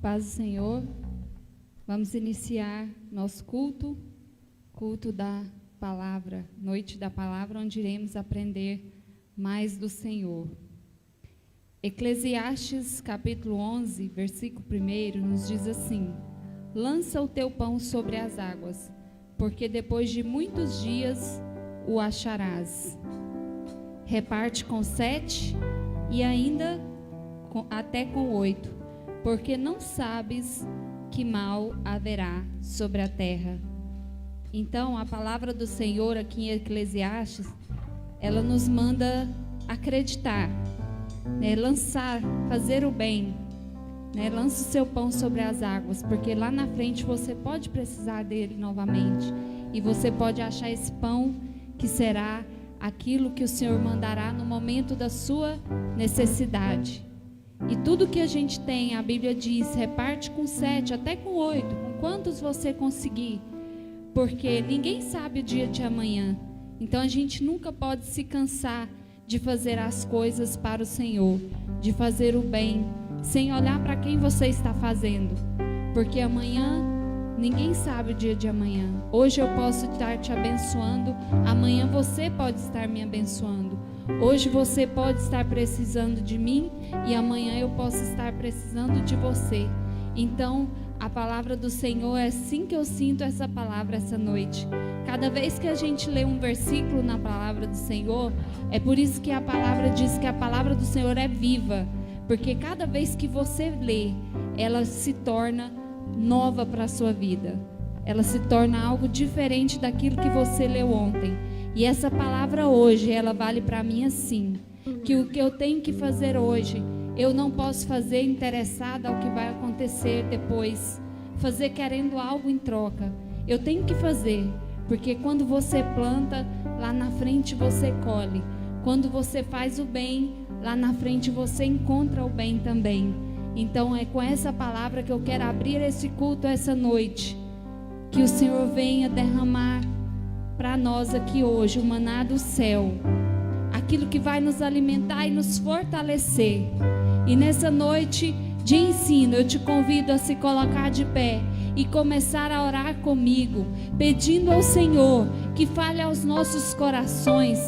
Paz do Senhor. Vamos iniciar nosso culto da palavra, noite da palavra, onde iremos aprender mais do Senhor. Eclesiastes capítulo 11, versículo 1, nos diz assim: lança o teu pão sobre as águas, porque depois de muitos dias o acharás. Reparte com 7 e ainda até com 8, porque não sabes que mal haverá sobre a terra. Então, a palavra do Senhor aqui em Eclesiastes, ela nos manda acreditar, lançar, fazer o bem, lança o seu pão sobre as águas, porque lá na frente você pode precisar dele novamente, e você pode achar esse pão que será aquilo que o Senhor mandará no momento da sua necessidade. E tudo que a gente tem, a Bíblia diz, reparte com 7, até com 8, com quantos você conseguir, porque ninguém sabe o dia de amanhã. Então a gente nunca pode se cansar de fazer as coisas para o Senhor, de fazer o bem, sem olhar para quem você está fazendo, porque amanhã ninguém sabe o dia de amanhã. Hoje eu posso estar te abençoando, amanhã você pode estar me abençoando. Hoje você pode estar precisando de mim e amanhã eu posso estar precisando de você. Então, a palavra do Senhor é assim que eu sinto essa palavra essa noite. Cada vez que a gente lê um versículo na palavra do Senhor, é por isso que a palavra diz que a palavra do Senhor é viva, porque cada vez que você lê, ela se torna nova para a sua vida. Ela se torna algo diferente daquilo que você leu ontem. E essa palavra hoje, ela vale para mim assim, que o que eu tenho que fazer hoje, eu não posso fazer interessada ao que vai acontecer depois, fazer querendo algo em troca. Eu tenho que fazer, porque quando você planta, lá na frente você colhe. Quando você faz o bem, lá na frente você encontra o bem também. Então é com essa palavra que eu quero abrir esse culto essa noite, que o Senhor venha derramar para nós aqui hoje o maná do céu, aquilo que vai nos alimentar e nos fortalecer. E nessa noite de ensino eu te convido a se colocar de pé e começar a orar comigo, pedindo ao Senhor que fale aos nossos corações,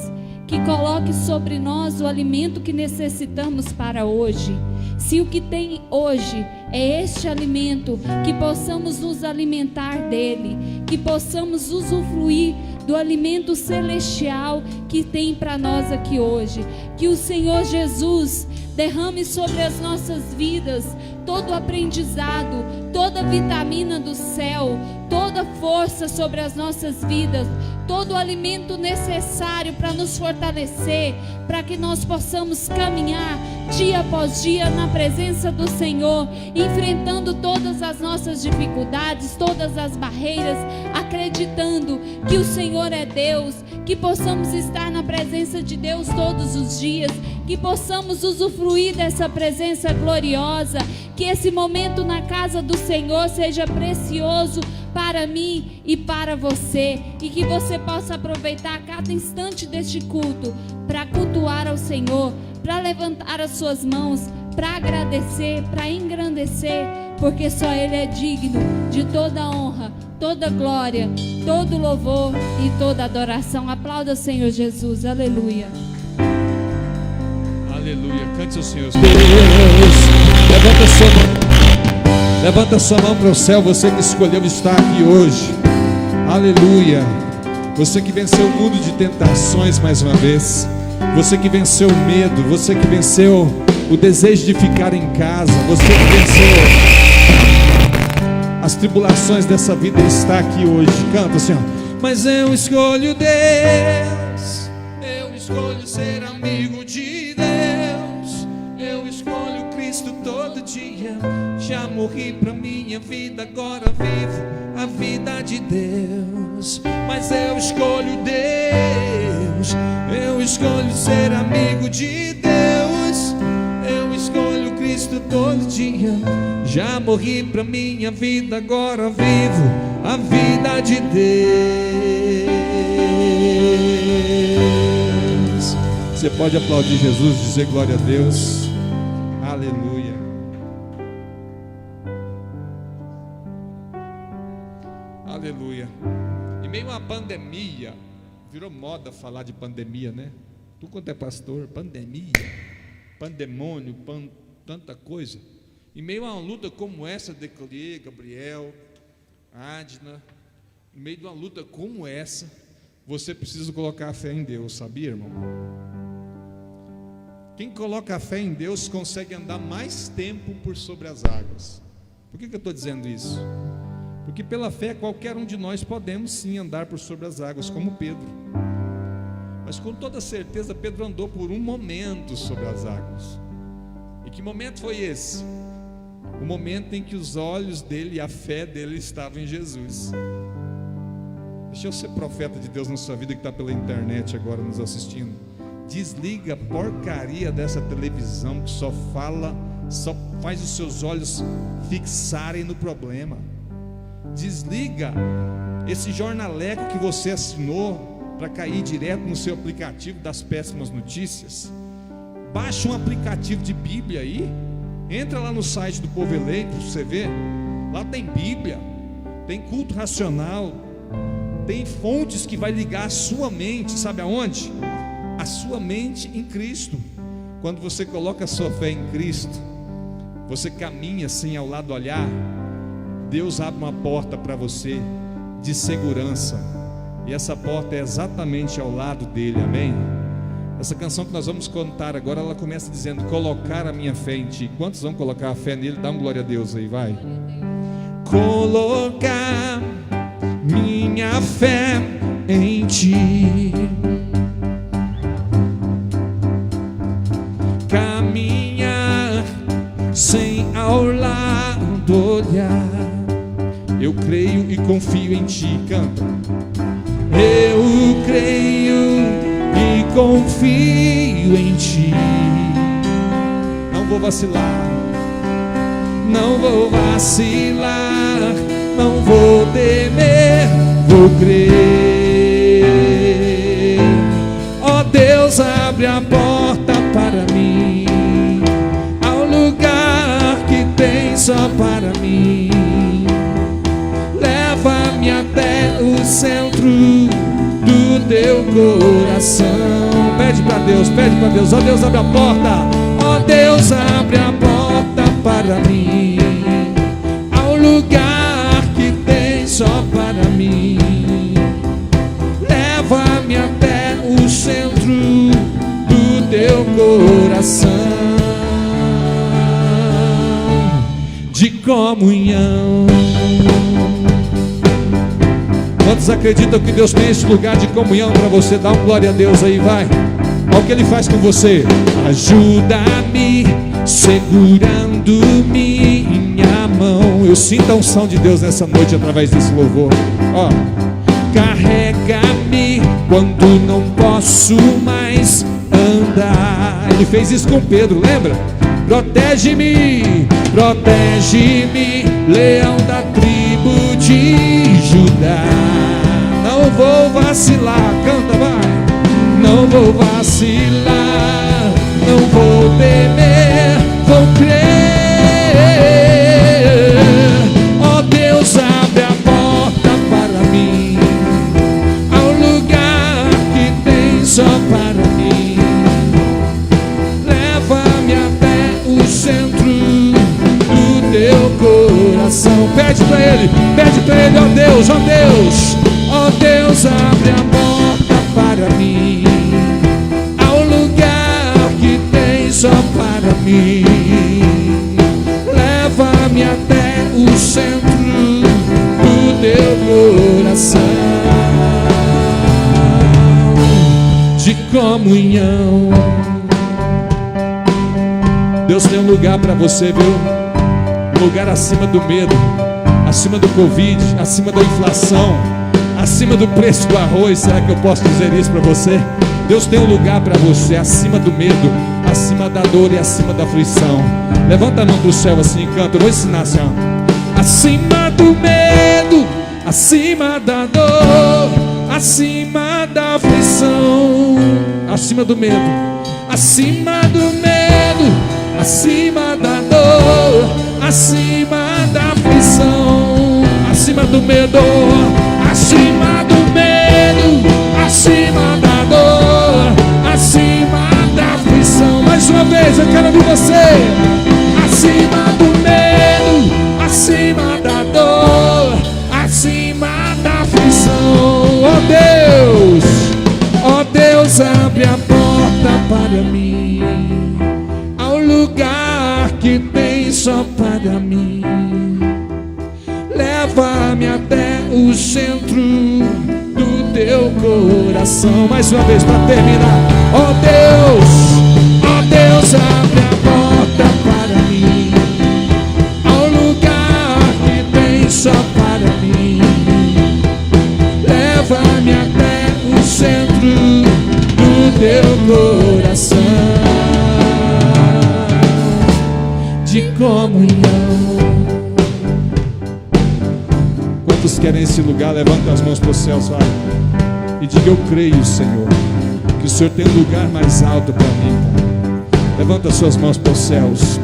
que coloque sobre nós o alimento que necessitamos para hoje. Se o que tem hoje é este alimento, que possamos nos alimentar dele, que possamos usufruir do alimento celestial que tem para nós aqui hoje. Que o Senhor Jesus derrame sobre as nossas vidas todo o aprendizado, toda a vitamina do céu, toda a força sobre as nossas vidas, todo o alimento necessário para nos fortalecer, para que nós possamos caminhar dia após dia na presença do Senhor, enfrentando todas as nossas dificuldades, todas as barreiras, acreditando que o Senhor é Deus, que possamos estar na presença de Deus todos os dias, que possamos usufruir dessa presença gloriosa, que esse momento na casa do Senhor seja precioso para mim e para você, e que você possa aproveitar cada instante deste culto para cultuar ao Senhor, para levantar as suas mãos, para agradecer, para engrandecer, porque só Ele é digno de toda honra, toda glória, todo louvor e toda adoração. Aplauda o Senhor Jesus, aleluia. Aleluia, cante ao Senhor. Deus, levanta sua mão para o céu, você que escolheu estar aqui hoje. Aleluia. Você que venceu o mundo de tentações mais uma vez, você que venceu o medo, você que venceu o desejo de ficar em casa, você que venceu as tribulações dessa vida, está aqui hoje. Canta assim, ó. Mas eu escolho Deus, eu escolho ser amigo de Deus, eu escolho Cristo todo dia. Já morri pra minha vida, agora vivo a vida de Deus. Mas eu escolho Deus, eu escolho ser amigo de Deus, eu escolho Cristo todo dia. Já morri pra minha vida, agora vivo a vida de Deus. Você pode aplaudir Jesus, dizer glória a Deus. Aleluia. Aleluia. Em meio a uma pandemia, virou moda falar de pandemia, né? Tu quanto é pastor, pandemia, pandemônio, tanta coisa. Em meio a uma luta como essa, Decliê, Gabriel, Adna, em meio de uma luta como essa, você precisa colocar a fé em Deus, sabia, irmão? Quem coloca a fé em Deus consegue andar mais tempo por sobre as águas. Por que eu estou dizendo isso? Porque pela fé qualquer um de nós podemos sim andar por sobre as águas, como Pedro. Mas com toda certeza Pedro andou por um momento sobre as águas. E que momento foi esse? O momento em que os olhos dele e a fé dele estavam em Jesus. Deixa eu ser profeta de Deus na sua vida que está pela internet agora nos assistindo. Desliga a porcaria dessa televisão que só fala, só faz os seus olhos fixarem no problema. Desliga esse jornaleco que você assinou para cair direto no seu aplicativo das péssimas notícias. Baixa um aplicativo de Bíblia aí. Entra lá no site do Povo Eleito, você vê. Lá tem Bíblia, tem culto racional, tem fontes que vai ligar a sua mente, sabe aonde? A sua mente em Cristo. Quando você coloca a sua fé em Cristo, você caminha assim ao lado olhar, Deus abre uma porta para você de segurança, e essa porta é exatamente ao lado dele, amém? Essa canção que nós vamos cantar agora, ela começa dizendo: colocar a minha fé em ti. Quantos vão colocar a fé nele? Dá um glória a Deus aí, vai. Colocar minha fé em ti, caminhar sem ao lado olhar. Eu creio e confio em ti, canta. Eu creio e confio em ti. Não vou vacilar, não vou vacilar, não vou temer, vou crer. Ó Deus, abre a porta para mim, ao lugar que tem só para mim. Leva-me até o centro do teu coração. Pede para Deus, ó Deus, abre a porta. Ó Deus, abre a porta para mim, ao lugar que tem só para mim. Leva-me até o centro do teu coração de comunhão. Quantos acreditam que Deus tem esse lugar de comunhão para você? Dá um glória a Deus aí, vai. Olha o que Ele faz com você. Ajuda-me, segurando minha mão. Eu sinto a unção de Deus nessa noite através desse louvor. Ó. Carrega-me quando não posso mais andar. Ele fez isso com Pedro, lembra? Protege-me, protege-me, leão da tribo de Judá. Não vou vacilar, canta, vai. Não vou vacilar, não vou temer, vou crer. Ó Deus, abre a porta para mim, ao lugar que tem só para mim. Leva-me até o centro do teu coração. Pede para Ele, ó Deus, ó Deus. Ó Deus, abre a porta para mim, ao lugar que tem só para mim. Leva-me até o centro do teu coração de comunhão. Deus tem um lugar para você, viu? Um lugar acima do medo, acima do Covid, acima da inflação, acima do preço do arroz. Será que eu posso dizer isso para você? Deus tem um lugar para você acima do medo, acima da dor e acima da aflição. Levanta a mão para o céu assim e canta. Eu vou ensinar assim, ó. Acima do medo, acima da dor, acima da aflição. Acima do medo, acima do medo, acima da dor, acima da aflição. Acima acima do medo, acima do medo, acima da dor, acima da aflição. Mais uma vez eu quero ouvir você. Acima do medo, acima da dor, acima da aflição. Oh Deus, abre a porta para mim, ao lugar que tem só para mim. Leva-me até o centro do teu coração. Mais uma vez para terminar. Oh Deus, abre a porta para mim, ao lugar que tem só para mim. Leva-me até o centro do teu coração de comunhão. Quantos querem esse lugar? Levanta as mãos para o céu, vai, e diga: eu creio, Senhor, que o Senhor tem um lugar mais alto para mim, Pai. Levanta as suas mãos para os céus.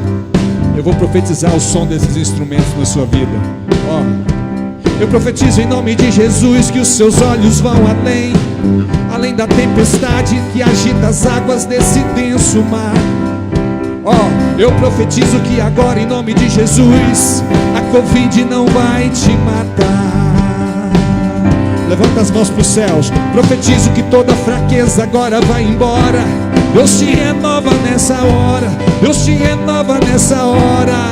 Eu vou profetizar o som desses instrumentos na sua vida. Eu profetizo em nome de Jesus que os seus olhos vão além da tempestade que agita as águas desse denso mar. Eu profetizo que agora em nome de Jesus a Covid não vai te matar. Levanta as mãos para os céus. Profetizo que toda fraqueza agora vai embora. Deus te renova nessa hora. Deus te renova nessa hora.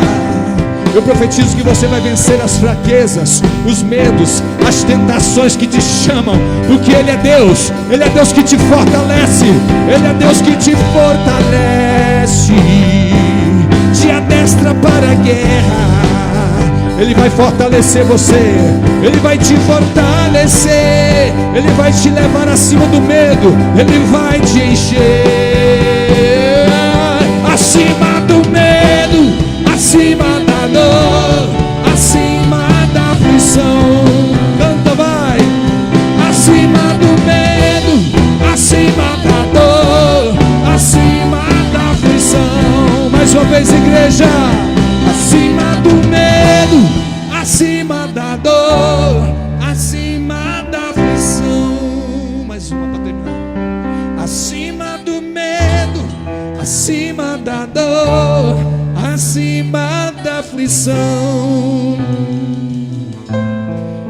Eu profetizo que você vai vencer as fraquezas, os medos, as tentações que te chamam, porque Ele é Deus que te fortalece, Ele é Deus que te fortalece, te adestra para a guerra. Ele vai fortalecer você, Ele vai te fortalecer, Ele vai te levar acima do medo, Ele vai te encher, acima do medo, acima da dor, acima da aflição. Canta, vai. Acima do medo, acima da dor, acima da aflição. Mais uma vez, igreja. Acima do medo, acima da dor, acima da aflição. Mais uma para terminar. Acima do medo, acima da dor, acima da aflição.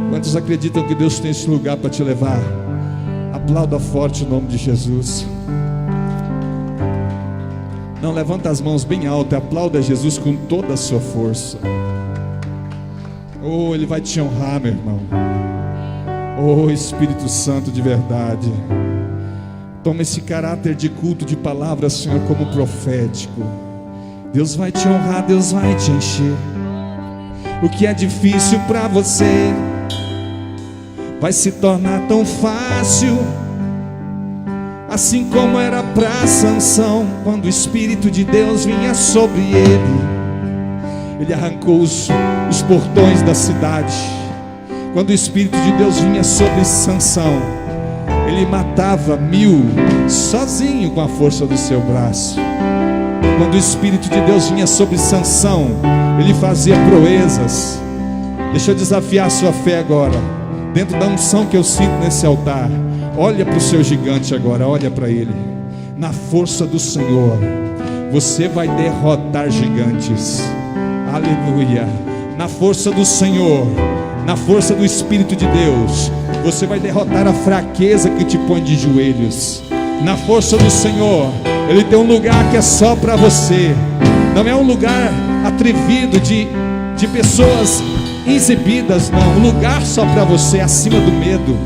Quantos acreditam que Deus tem esse lugar para te levar? Aplauda forte o nome de Jesus. Não, levanta as mãos bem alto e aplauda Jesus com toda a sua força. Oh, Ele vai te honrar, meu irmão. Oh, Espírito Santo de verdade, toma esse caráter de culto de palavra, Senhor, como profético. Deus vai te honrar, Deus vai te encher. O que é difícil para você vai se tornar tão fácil, assim como era para Sansão, quando o Espírito de Deus vinha sobre ele. Ele arrancou os portões da cidade. Quando o Espírito de Deus vinha sobre Sansão, ele matava 1000 sozinho com a força do seu braço. Quando o Espírito de Deus vinha sobre Sansão, ele fazia proezas. Deixa eu desafiar a sua fé agora, dentro da unção que eu sinto nesse altar. Olha para o seu gigante agora, olha para ele. Na força do Senhor, você vai derrotar gigantes. Aleluia. Na força do Senhor, na força do Espírito de Deus, você vai derrotar a fraqueza que te põe de joelhos. Na força do Senhor, Ele tem um lugar que é só para você. Não é um lugar atrevido de pessoas exibidas, não. Um lugar só para você, acima do medo,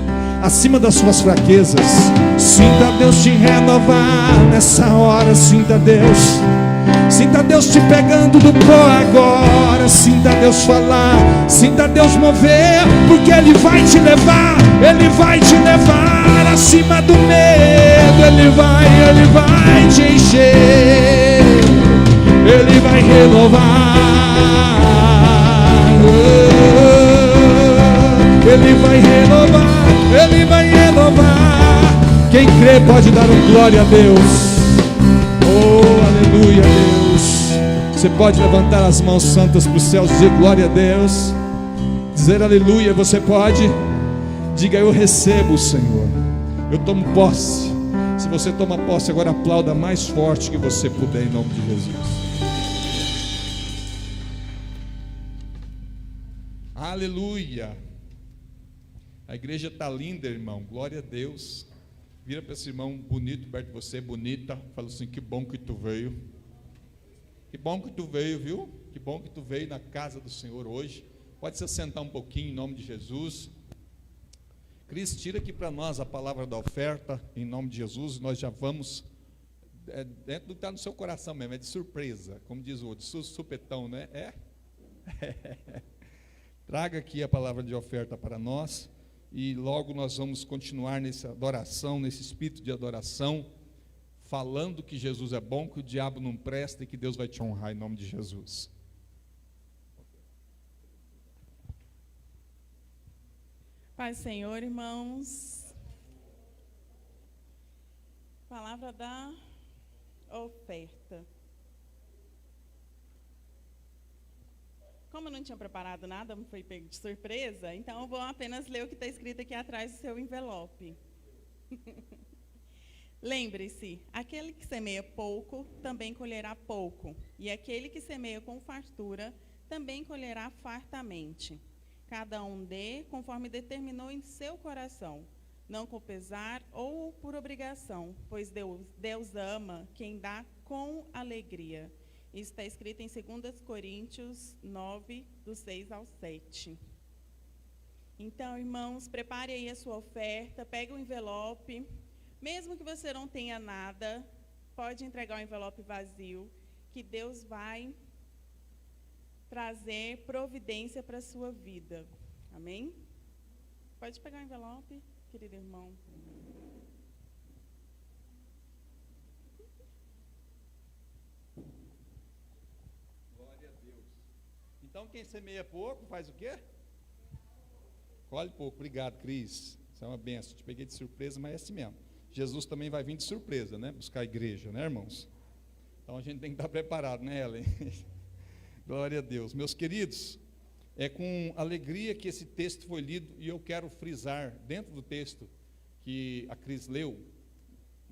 acima das suas fraquezas. Sinta Deus te renovar nessa hora. Sinta Deus te pegando do pó agora. Sinta Deus falar, sinta Deus mover, porque Ele vai te levar, Ele vai te levar acima do medo. Ele vai te encher, Ele vai renovar, Ele vai renovar, Ele vai renovar. Quem crê pode dar um glória a Deus. Oh, aleluia, Deus. Você pode levantar as mãos santas para os céus e dizer glória a Deus. dizer aleluia, você pode? Diga: eu recebo, Senhor. Eu tomo posse. Se você toma posse agora, aplauda mais forte que você puder, em nome de Jesus. Aleluia. A igreja está linda, irmão. Glória a Deus. Vira para esse irmão bonito perto de você, bonita. Fala assim: que bom que tu veio. Que bom que tu veio, viu? Que bom que tu veio na casa do Senhor hoje. Pode se assentar um pouquinho em nome de Jesus. Cris, tira aqui para nós a palavra da oferta, em nome de Jesus. Nós já vamos, dentro do que está no seu coração mesmo, é de surpresa, como diz o outro, supetão, né? Traga aqui a palavra de oferta para nós, e logo nós vamos continuar nessa adoração, nesse espírito de adoração, falando que Jesus é bom, que o diabo não presta e que Deus vai te honrar em nome de Jesus. Pai, Senhor, irmãos, palavra da oferta. Como eu não tinha preparado nada, me foi pego de surpresa, então eu vou apenas ler o que está escrito aqui atrás do seu envelope. Lembre-se, aquele que semeia pouco, também colherá pouco, e aquele que semeia com fartura, também colherá fartamente. Cada um dê conforme determinou em seu coração, não com pesar ou por obrigação, pois Deus ama quem dá com alegria. Isso está escrito em 2 Coríntios 9, do 6 ao 7. Então, irmãos, prepare aí a sua oferta, pegue o envelope. Mesmo que você não tenha nada, pode entregar o envelope vazio, que Deus vai trazer providência para a sua vida. Amém? Pode pegar o envelope, querido irmão. Glória a Deus. Então, quem semeia pouco, faz o quê? Colhe pouco. Obrigado, Cris. Isso é uma benção. Te peguei de surpresa, mas é assim mesmo. Jesus também vai vir de surpresa, né? Buscar a igreja, né, irmãos? Então, a gente tem que estar preparado, né, Ellen? Glória a Deus. Meus queridos, é com alegria que esse texto foi lido, e eu quero frisar, dentro do texto que a Cris leu,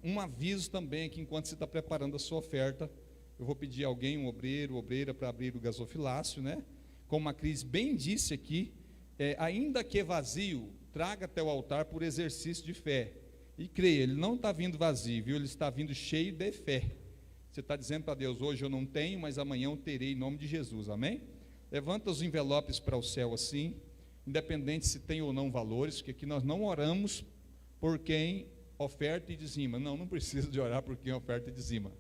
um aviso também, que enquanto você está preparando a sua oferta, eu vou pedir a alguém, um obreiro, obreira, para abrir o gasofilácio, né? Como a Cris bem disse aqui, ainda que vazio, traga até o altar por exercício de fé, e creia, ele não está vindo vazio, viu? Ele está vindo cheio de fé. Você está dizendo para Deus: hoje eu não tenho, mas amanhã eu terei, em nome de Jesus, amém? Levanta os envelopes para o céu assim, independente se tem ou não valores, porque aqui nós não oramos por quem oferta e dizima. Não precisa de orar por quem oferta e dizima.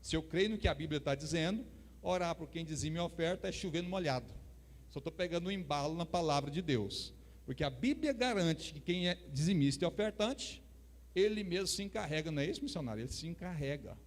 Se eu creio no que a Bíblia está dizendo, orar por quem dizima e oferta é chover no molhado. Só estou pegando um embalo na palavra de Deus, porque a Bíblia garante que quem é dizimista e ofertante, ele mesmo se encarrega, não é isso, missionário? Ele se encarrega.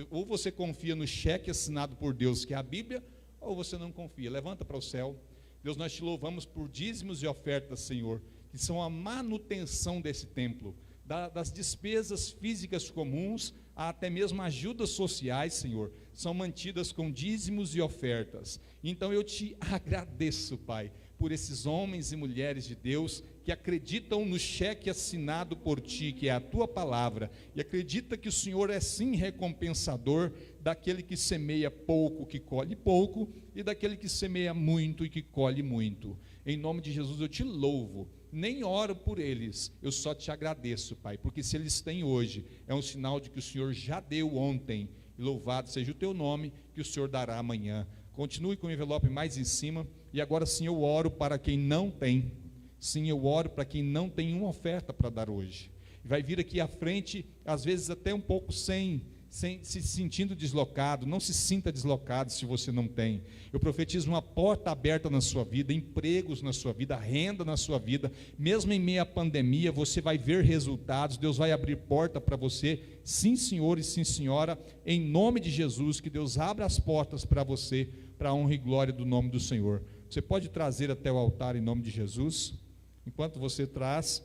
Ou você confia no cheque assinado por Deus, que é a Bíblia, ou você não confia. Levanta para o céu. Deus, nós te louvamos por dízimos e ofertas, Senhor, que são a manutenção desse templo, das despesas físicas comuns, até mesmo ajudas sociais, Senhor, são mantidas com dízimos e ofertas. Então eu te agradeço, Pai, por esses homens e mulheres de Deus que acreditam no cheque assinado por Ti, que é a Tua palavra, e acredita que o Senhor é sim recompensador daquele que semeia pouco, que colhe pouco, e daquele que semeia muito e que colhe muito. Em nome de Jesus eu te louvo, nem oro por eles, eu só te agradeço, Pai, porque se eles têm hoje, é um sinal de que o Senhor já deu ontem, e louvado seja o Teu nome, que o Senhor dará amanhã. Continue com o envelope mais em cima, e agora sim eu oro para quem não tem. Sim, eu oro para quem não tem uma oferta para dar hoje. Vai vir aqui à frente, às vezes até um pouco sem se sentindo deslocado. Não se sinta deslocado se você não tem. Eu profetizo uma porta aberta na sua vida, empregos na sua vida, renda na sua vida. Mesmo em meio à pandemia, você vai ver resultados. Deus vai abrir porta para você. Sim, senhor e sim, senhora. Em nome de Jesus, que Deus abra as portas para você, para a honra e glória do nome do Senhor. Você pode trazer até o altar em nome de Jesus. Enquanto você traz,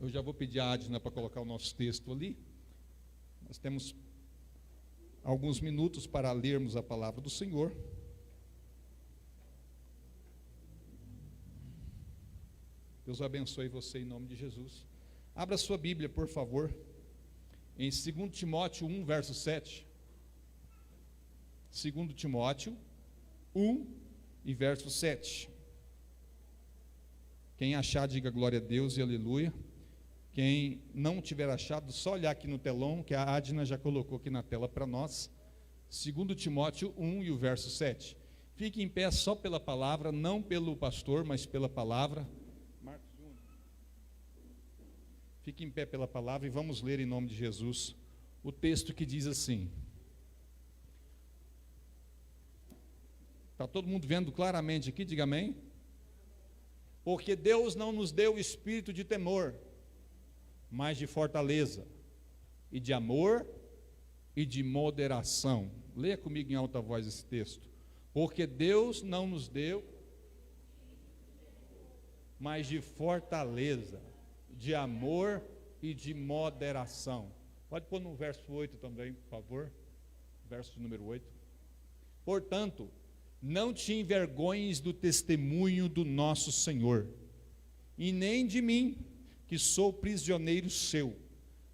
eu já vou pedir a Adna para colocar o nosso texto ali. Nós temos alguns minutos para lermos a palavra do Senhor. Deus abençoe você em nome de Jesus. Abra sua Bíblia, por favor, em 2 Timóteo 1, verso 7. 2 Timóteo 1 e verso 7. Quem achar, diga glória a Deus e aleluia. Quem não tiver achado, só olhar aqui no telão, que a Adna já colocou aqui na tela para nós. 2 Timóteo 1 e o verso 7. Fique em pé só pela palavra, não pelo pastor, mas pela palavra. Marcos 1. Fique em pé pela palavra e vamos ler em nome de Jesus o texto que diz assim. Está todo mundo vendo claramente aqui? Diga amém. Porque Deus não nos deu espírito de temor, mas de fortaleza, e de amor e de moderação. Leia comigo em alta voz esse texto. Porque Deus não nos deu, mas de fortaleza, de amor e de moderação. Pode pôr no verso 8 também, por favor. Verso número 8. Portanto, não te envergonhes do testemunho do nosso Senhor, e nem de mim, que sou prisioneiro seu.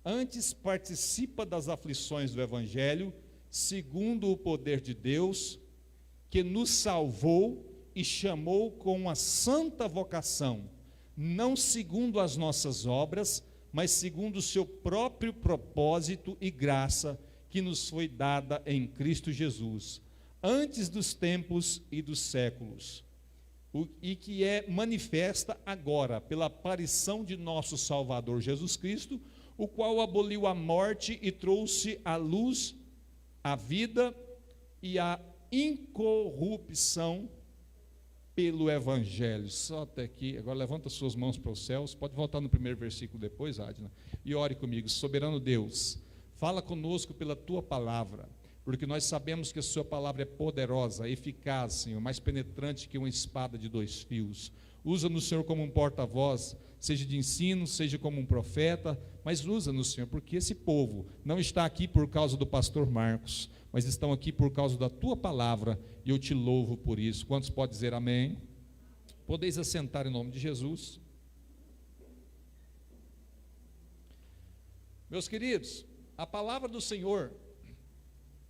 Antes participa das aflições do Evangelho, segundo o poder de Deus, que nos salvou e chamou com uma santa vocação, não segundo as nossas obras, mas segundo o seu próprio propósito e graça, que nos foi dada em Cristo Jesus, antes dos tempos e dos séculos, e que é manifesta agora pela aparição de nosso Salvador Jesus Cristo, o qual aboliu a morte e trouxe à luz a vida e a incorrupção pelo Evangelho. Só até aqui. Agora levanta suas mãos para os céus. Pode voltar no primeiro versículo depois, Adna, e ore comigo. Soberano Deus, fala conosco pela tua palavra, porque nós sabemos que a sua palavra é poderosa, eficaz, Senhor, mais penetrante que uma espada de dois fios. Usa-nos, Senhor, como um porta-voz, seja de ensino, seja como um profeta, mas usa-nos, Senhor, porque esse povo não está aqui por causa do pastor Marcos, mas estão aqui por causa da tua palavra, e eu te louvo por isso. Quantos podem dizer amém? Podeis assentar em nome de Jesus. Meus queridos, a palavra do Senhor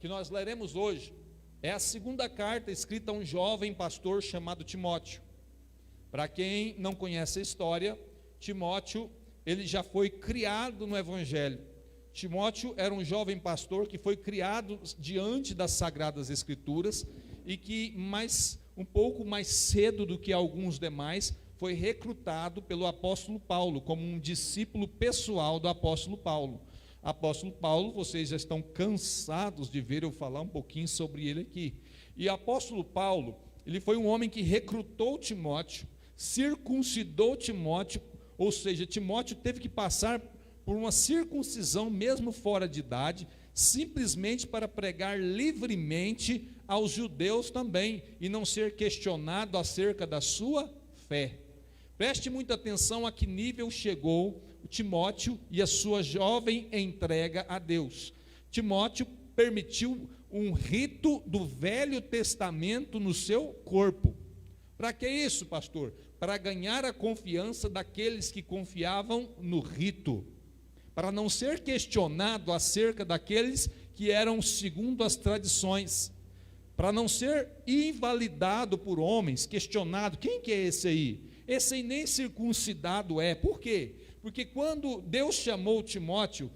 que nós leremos hoje é a segunda carta escrita a um jovem pastor chamado Timóteo. Para quem não conhece a história, Timóteo, ele já foi criado no Evangelho. Timóteo era um jovem pastor que foi criado diante das Sagradas Escrituras e que um pouco mais cedo do que alguns demais foi recrutado pelo apóstolo Paulo como um discípulo pessoal do apóstolo Paulo. Apóstolo Paulo, vocês já estão cansados de ver eu falar um pouquinho sobre ele aqui. E apóstolo Paulo, ele foi um homem que recrutou Timóteo, circuncidou Timóteo, ou seja, Timóteo teve que passar por uma circuncisão mesmo fora de idade, simplesmente para pregar livremente aos judeus também, e não ser questionado acerca da sua fé. Preste muita atenção a que nível chegou Timóteo e a sua jovem entrega a Deus. Timóteo permitiu um rito do Velho Testamento no seu corpo. Para que isso, pastor? Para ganhar a confiança daqueles que confiavam no rito, para não ser questionado acerca daqueles que eram segundo as tradições, para não ser invalidado por homens, questionado, quem que é esse aí? Esse aí nem circuncidado é. Por quê? Porque quando Deus chamou Timóteo,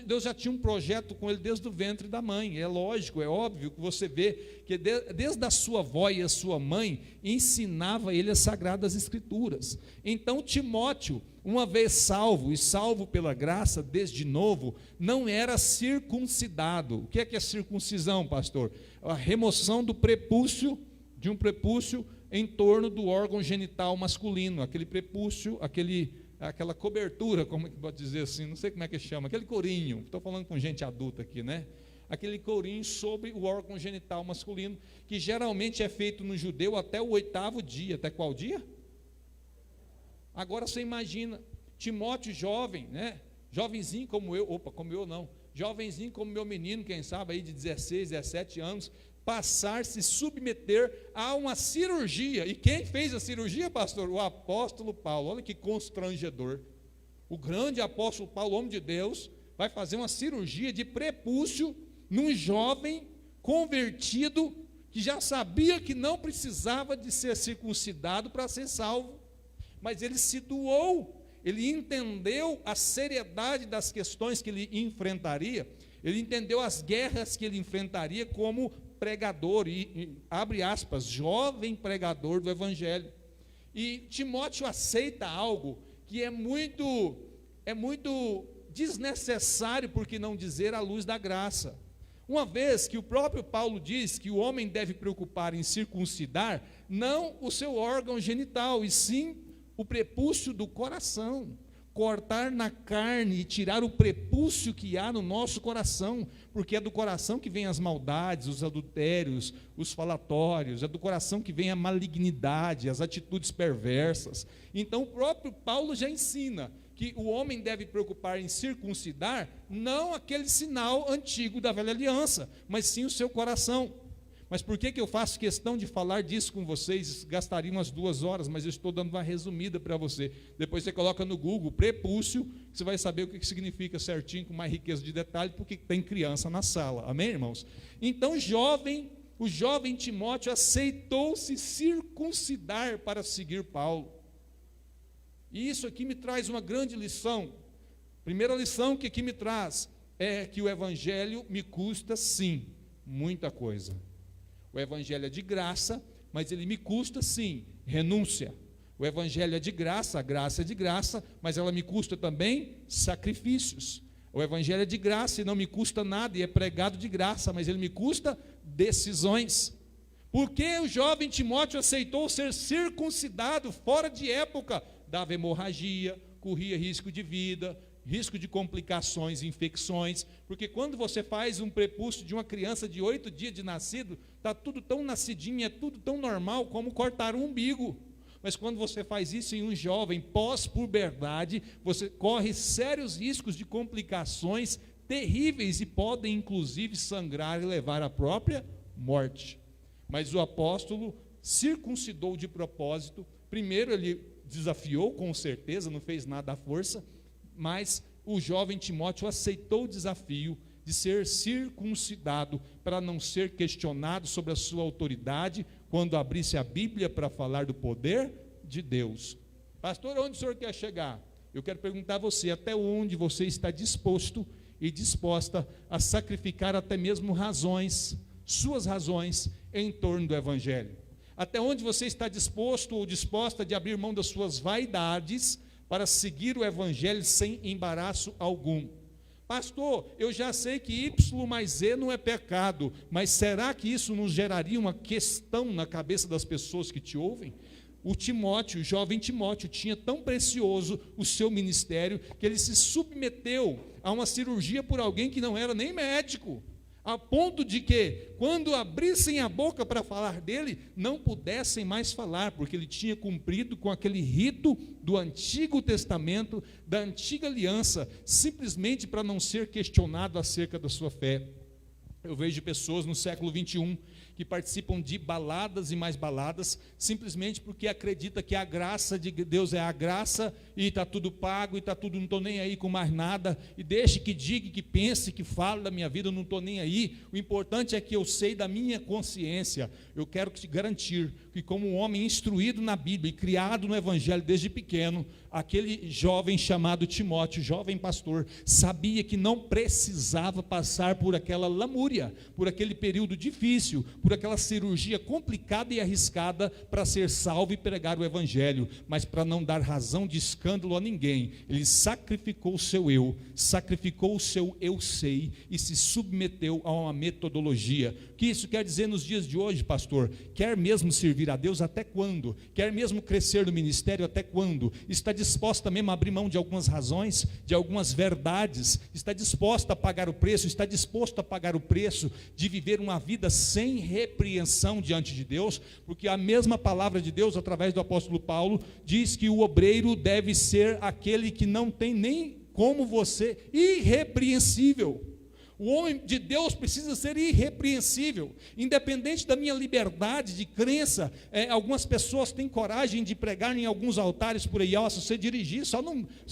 Deus já tinha um projeto com ele desde o ventre da mãe. É lógico, é óbvio que você vê que desde a sua avó e a sua mãe ensinava ele as Sagradas Escrituras. Então Timóteo, uma vez salvo e salvo pela graça desde novo, não era circuncidado. O que é circuncisão, pastor? A remoção do prepúcio, de um prepúcio em torno do órgão genital masculino, aquele prepúcio, aquela cobertura, como que pode dizer assim, não sei como é que chama, aquele corinho, estou falando com gente adulta aqui, né? Aquele corinho sobre o órgão genital masculino, que geralmente é feito no judeu até o 8º dia. Até qual dia? Agora você imagina, Timóteo jovem, né? Jovenzinho como eu, jovenzinho como meu menino, quem sabe aí de 16, 17 anos, se submeter a uma cirurgia. E quem fez a cirurgia, pastor? O apóstolo Paulo. Olha que constrangedor. O grande apóstolo Paulo, homem de Deus, vai fazer uma cirurgia de prepúcio num jovem convertido que já sabia que não precisava de ser circuncidado para ser salvo. Mas ele se doou, ele entendeu a seriedade das questões que ele enfrentaria, ele entendeu as guerras que ele enfrentaria como pregador, e abre aspas, jovem pregador do Evangelho. E Timóteo aceita algo que é muito desnecessário, por que não dizer à luz da graça. Uma vez que o próprio Paulo diz que o homem deve preocupar em circuncidar, não o seu órgão genital, e sim o prepúcio do coração, cortar na carne e tirar o prepúcio que há no nosso coração, porque é do coração que vem as maldades, os adultérios, os falatórios, é do coração que vem a malignidade, as atitudes perversas. Então o próprio Paulo já ensina que o homem deve preocupar em circuncidar, não aquele sinal antigo da velha aliança, mas sim o seu coração. Mas por que eu faço questão de falar disso com vocês? Gastaria umas 2 horas, mas eu estou dando uma resumida para você. Depois você coloca no Google prepúcio, você vai saber o que significa certinho, com mais riqueza de detalhe, porque tem criança na sala. Amém, irmãos? Então o jovem Timóteo aceitou se circuncidar para seguir Paulo. E isso aqui me traz uma grande lição. Primeira lição que aqui me traz é que o Evangelho me custa, sim, muita coisa. O Evangelho é de graça, mas ele me custa, sim, renúncia. O Evangelho é de graça, a graça é de graça, mas ela me custa também sacrifícios. O Evangelho é de graça e não me custa nada, e é pregado de graça, mas ele me custa decisões. Por que o jovem Timóteo aceitou ser circuncidado fora de época? Dava hemorragia, corria risco de vida, risco de complicações, infecções, porque quando você faz um prepúcio de uma criança de 8 dias de nascido, está tudo tão nascidinho, é tudo tão normal como cortar o umbigo. Mas quando você faz isso em um jovem pós-puberdade, você corre sérios riscos de complicações terríveis e podem inclusive sangrar e levar à própria morte. Mas o apóstolo circuncidou de propósito. Primeiro ele desafiou, com certeza, não fez nada à força, mas o jovem Timóteo aceitou o desafio de ser circuncidado para não ser questionado sobre a sua autoridade quando abrisse a Bíblia para falar do poder de Deus. Pastor, onde o senhor quer chegar? Eu quero perguntar a você, até onde você está disposto e disposta a sacrificar até mesmo razões, suas razões, em torno do Evangelho? Até onde você está disposto ou disposta de abrir mão das suas vaidades para seguir o Evangelho sem embaraço algum? Pastor, eu já sei que Y mais Z não é pecado, mas será que isso não geraria uma questão na cabeça das pessoas que te ouvem? O Timóteo, o jovem Timóteo, tinha tão precioso o seu ministério que ele se submeteu a uma cirurgia por alguém que não era nem médico, a ponto de que, quando abrissem a boca para falar dele, não pudessem mais falar, porque ele tinha cumprido com aquele rito do Antigo Testamento, da Antiga Aliança, simplesmente para não ser questionado acerca da sua fé. Eu vejo pessoas no século 21 que participam de baladas e mais baladas, simplesmente porque acredita que a graça de Deus é a graça, e está tudo pago, e está tudo, não estou nem aí com mais nada, e deixe que diga, que pense, que fale da minha vida, eu não estou nem aí, o importante é que eu sei da minha consciência. Eu quero te garantir que, como um homem instruído na Bíblia e criado no Evangelho desde pequeno, aquele jovem chamado Timóteo, jovem pastor, sabia que não precisava passar por aquela lamúria, por aquele período difícil, por aquela cirurgia complicada e arriscada para ser salvo e pregar o Evangelho, mas para não dar razão de escândalo a ninguém, ele sacrificou o seu eu, sacrificou o seu eu sei e se submeteu a uma metodologia. O que isso quer dizer nos dias de hoje, pastor? Quer mesmo servir a Deus até quando? Quer mesmo crescer no ministério até quando? Está disposta mesmo a abrir mão de algumas razões, de algumas verdades? Está disposta a pagar o preço? Está disposto a pagar o preço de viver uma vida sem repreensão diante de Deus? Porque a mesma palavra de Deus, através do apóstolo Paulo, diz que o obreiro deve ser aquele que não tem nem como você, irrepreensível. O homem de Deus precisa ser irrepreensível, independente da minha liberdade de crença. Algumas pessoas têm coragem de pregar em alguns altares por aí. Se você dirigir, se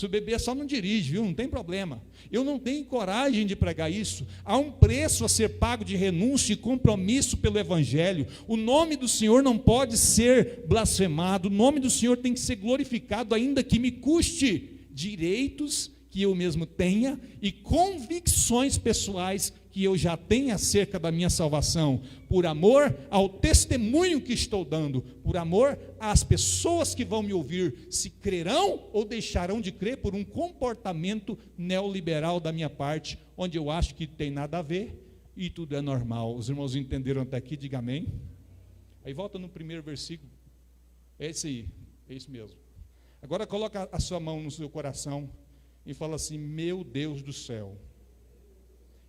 o bebê só não dirige, viu? Não tem problema. Eu não tenho coragem de pregar isso. Há um preço a ser pago de renúncia e compromisso pelo Evangelho. O nome do Senhor não pode ser blasfemado. O nome do Senhor tem que ser glorificado, ainda que me custe direitos que eu mesmo tenha e convicções pessoais que eu já tenho acerca da minha salvação, por amor ao testemunho que estou dando, por amor às pessoas que vão me ouvir, se crerão ou deixarão de crer por um comportamento neoliberal da minha parte, onde eu acho que tem nada a ver e tudo é normal. Os irmãos entenderam até aqui? Diga amém. Aí volta no primeiro versículo, é esse aí, é isso mesmo. Agora coloca a sua mão no seu coração e fala assim: meu Deus do céu,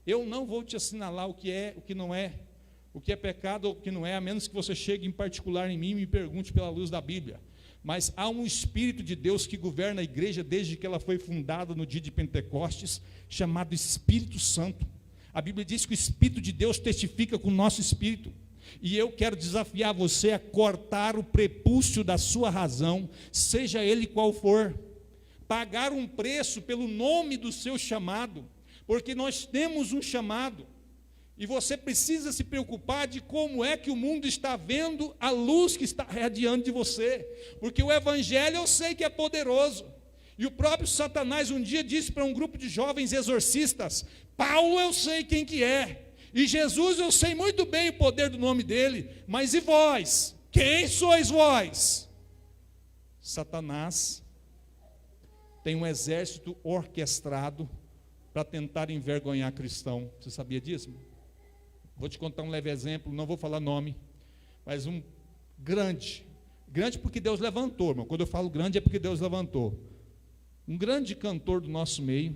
eu não vou te assinalar o que é, o que não é, o que é pecado ou o que não é, a menos que você chegue em particular em mim e me pergunte pela luz da Bíblia. Mas há um Espírito de Deus que governa a igreja desde que ela foi fundada no dia de Pentecostes, chamado Espírito Santo. A Bíblia diz que o Espírito de Deus testifica com o nosso espírito. E eu quero desafiar você a cortar o prepúcio da sua razão, seja ele qual for, pagar um preço pelo nome do seu chamado, porque nós temos um chamado, e você precisa se preocupar de como é que o mundo está vendo a luz que está radiante de você, porque o Evangelho eu sei que é poderoso, e o próprio Satanás um dia disse para um grupo de jovens exorcistas: Paulo eu sei quem que é, e Jesus eu sei muito bem o poder do nome dele, mas e vós? Quem sois vós? Satanás tem um exército orquestrado para tentar envergonhar cristão. Você sabia disso? Vou te contar um leve exemplo, não vou falar nome, mas um grande porque Deus levantou, irmão. Quando eu falo grande é porque Deus levantou. Um grande cantor do nosso meio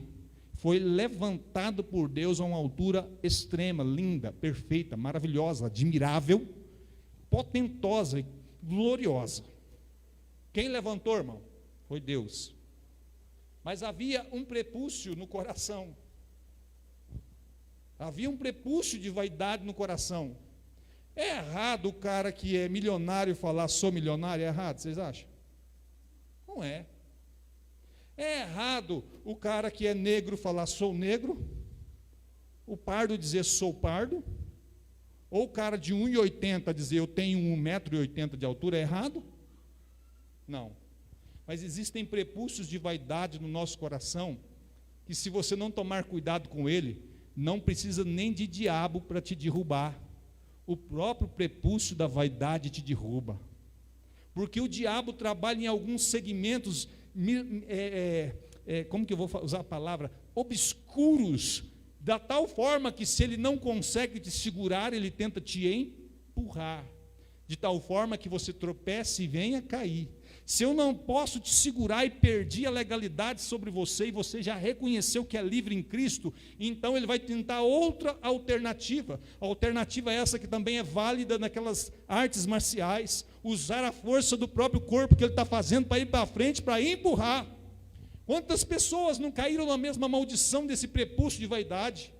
foi levantado por Deus a uma altura extrema, linda, perfeita, maravilhosa, admirável, potentosa e gloriosa. Quem levantou, irmão? Foi Deus. Mas havia um prepúcio no coração. Havia um prepúcio de vaidade no coração. É errado o cara que é milionário falar sou milionário? É errado, vocês acham? Não é. É errado o cara que é negro falar sou negro? O pardo dizer sou pardo? Ou o cara de 1,80 dizer eu tenho 1,80 m de altura? É errado? Não. Mas existem prepúcios de vaidade no nosso coração, que se você não tomar cuidado com ele, não precisa nem de diabo para te derrubar. O próprio prepúcio da vaidade te derruba. Porque o diabo trabalha em alguns segmentos, como que eu vou usar a palavra? Obscuros, da tal forma que se ele não consegue te segurar, ele tenta te empurrar. De tal forma que você tropece e venha cair. Se eu não posso te segurar e perdi a legalidade sobre você, e você já reconheceu que é livre em Cristo, então ele vai tentar outra alternativa. A alternativa é essa que também é válida naquelas artes marciais, usar a força do próprio corpo que ele está fazendo para ir para frente, para empurrar. Quantas pessoas não caíram na mesma maldição desse prepúcio de vaidade?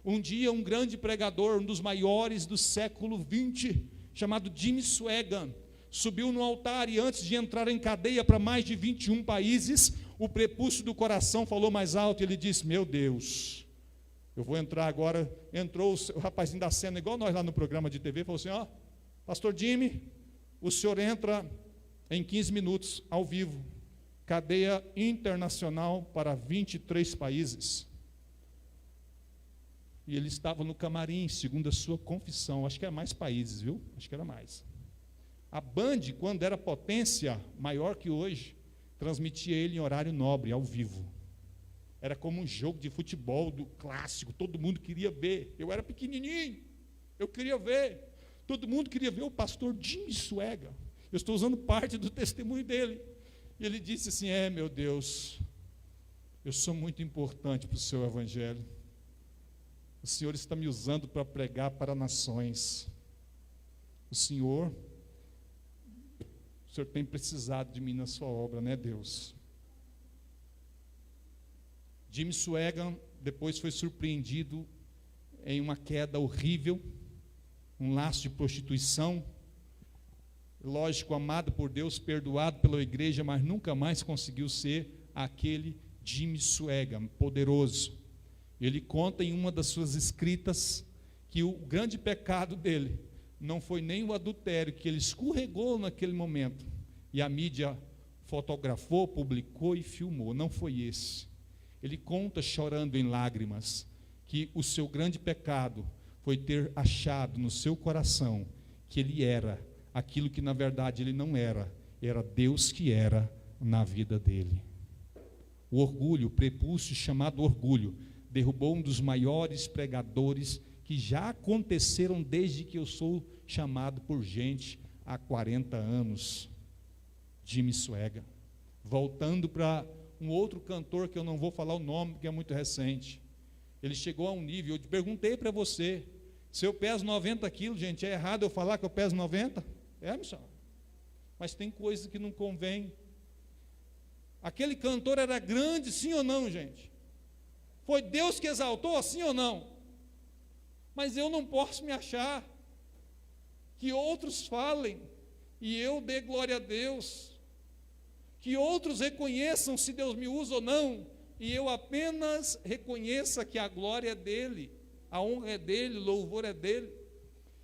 Um dia um grande pregador, um dos maiores do século XX, chamado Jim Swaggart, subiu no altar e antes de entrar em cadeia para mais de 21 países, o prepúcio do coração falou mais alto e ele disse: meu Deus, eu vou entrar agora. Entrou o rapazinho da cena, igual nós lá no programa de TV, falou assim: ó, pastor Jimmy, o senhor entra em 15 minutos, ao vivo, cadeia internacional para 23 países. E ele estava no camarim, segundo a sua confissão, acho que era mais países, viu? Acho que era mais. A Band, quando era potência maior que hoje, transmitia ele em horário nobre, ao vivo. Era como um jogo de futebol do clássico, todo mundo queria ver. Eu era pequenininho, eu queria ver. Todo mundo queria ver o pastor Jim Swaggart. Eu estou usando parte do testemunho dele. E ele disse assim: meu Deus, eu sou muito importante para o seu evangelho. O Senhor está me usando para pregar para nações. O Senhor tem precisado de mim na sua obra, né, Deus? Jim Swaggart depois foi surpreendido em uma queda horrível, um laço de prostituição, lógico, amado por Deus, perdoado pela igreja, mas nunca mais conseguiu ser aquele Jimmy Swaggart, poderoso. Ele conta em uma das suas escritas que o grande pecado dele não foi nem o adultério, que ele escorregou naquele momento, e a mídia fotografou, publicou e filmou, não foi esse. Ele conta chorando em lágrimas que o seu grande pecado foi ter achado no seu coração que ele era aquilo que na verdade ele não era, era Deus que era na vida dele. O orgulho, o prepúcio chamado orgulho, derrubou um dos maiores pregadores que já aconteceram desde que eu sou chamado por gente há 40 anos, Jimmy Swaggart. Voltando para um outro cantor que eu não vou falar o nome porque é muito recente, ele chegou a um nível, eu te perguntei para você, se eu peso 90 quilos, gente, é errado eu falar que eu peso 90? É, missionário. Mas tem coisa que não convém. Aquele cantor era grande, sim ou não, gente? Foi Deus que exaltou, sim ou não? Mas eu não posso me achar. Que outros falem e eu dê glória a Deus. Que outros reconheçam se Deus me usa ou não, e eu apenas reconheça que a glória é dele, a honra é dele, o louvor é dele.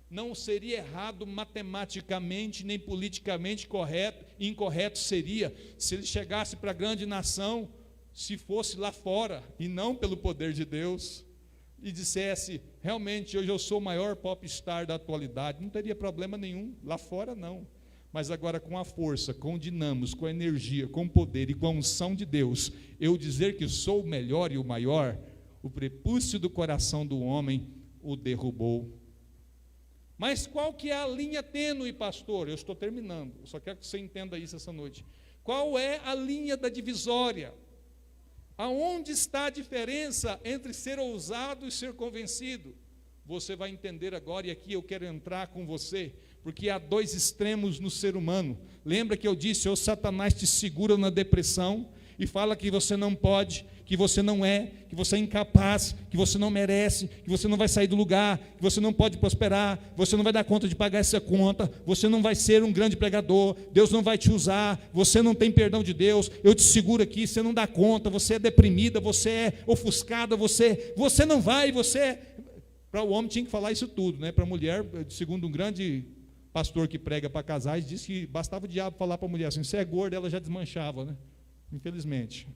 Não seria errado matematicamente, nem politicamente incorreto seria se ele chegasse para a grande nação, se fosse lá fora, e não pelo poder de Deus, e dissesse, realmente, hoje eu sou o maior popstar da atualidade, não teria problema nenhum, lá fora não. Mas agora com a força, com o dinamos, com a energia, com o poder e com a unção de Deus, eu dizer que sou o melhor e o maior, o prepúcio do coração do homem o derrubou. Mas qual que é a linha tênue, pastor? Eu estou terminando, eu só quero que você entenda isso essa noite. Qual é a linha da divisória? Aonde está a diferença entre ser ousado e ser convencido? Você vai entender agora, e aqui eu quero entrar com você, porque há dois extremos no ser humano. Lembra que eu disse, o Satanás te segura na depressão e fala que você não pode, que você não é, que você é incapaz, que você não merece, que você não vai sair do lugar, que você não pode prosperar, você não vai dar conta de pagar essa conta, você não vai ser um grande pregador, Deus não vai te usar, você não tem perdão de Deus, eu te seguro aqui, você não dá conta, você é deprimida, você é ofuscada, você não vai, Para o homem tinha que falar isso tudo, né? Para a mulher, segundo um grande pastor que prega para casais, disse que bastava o diabo falar para a mulher assim, você é gorda, ela já desmanchava, né? Infelizmente,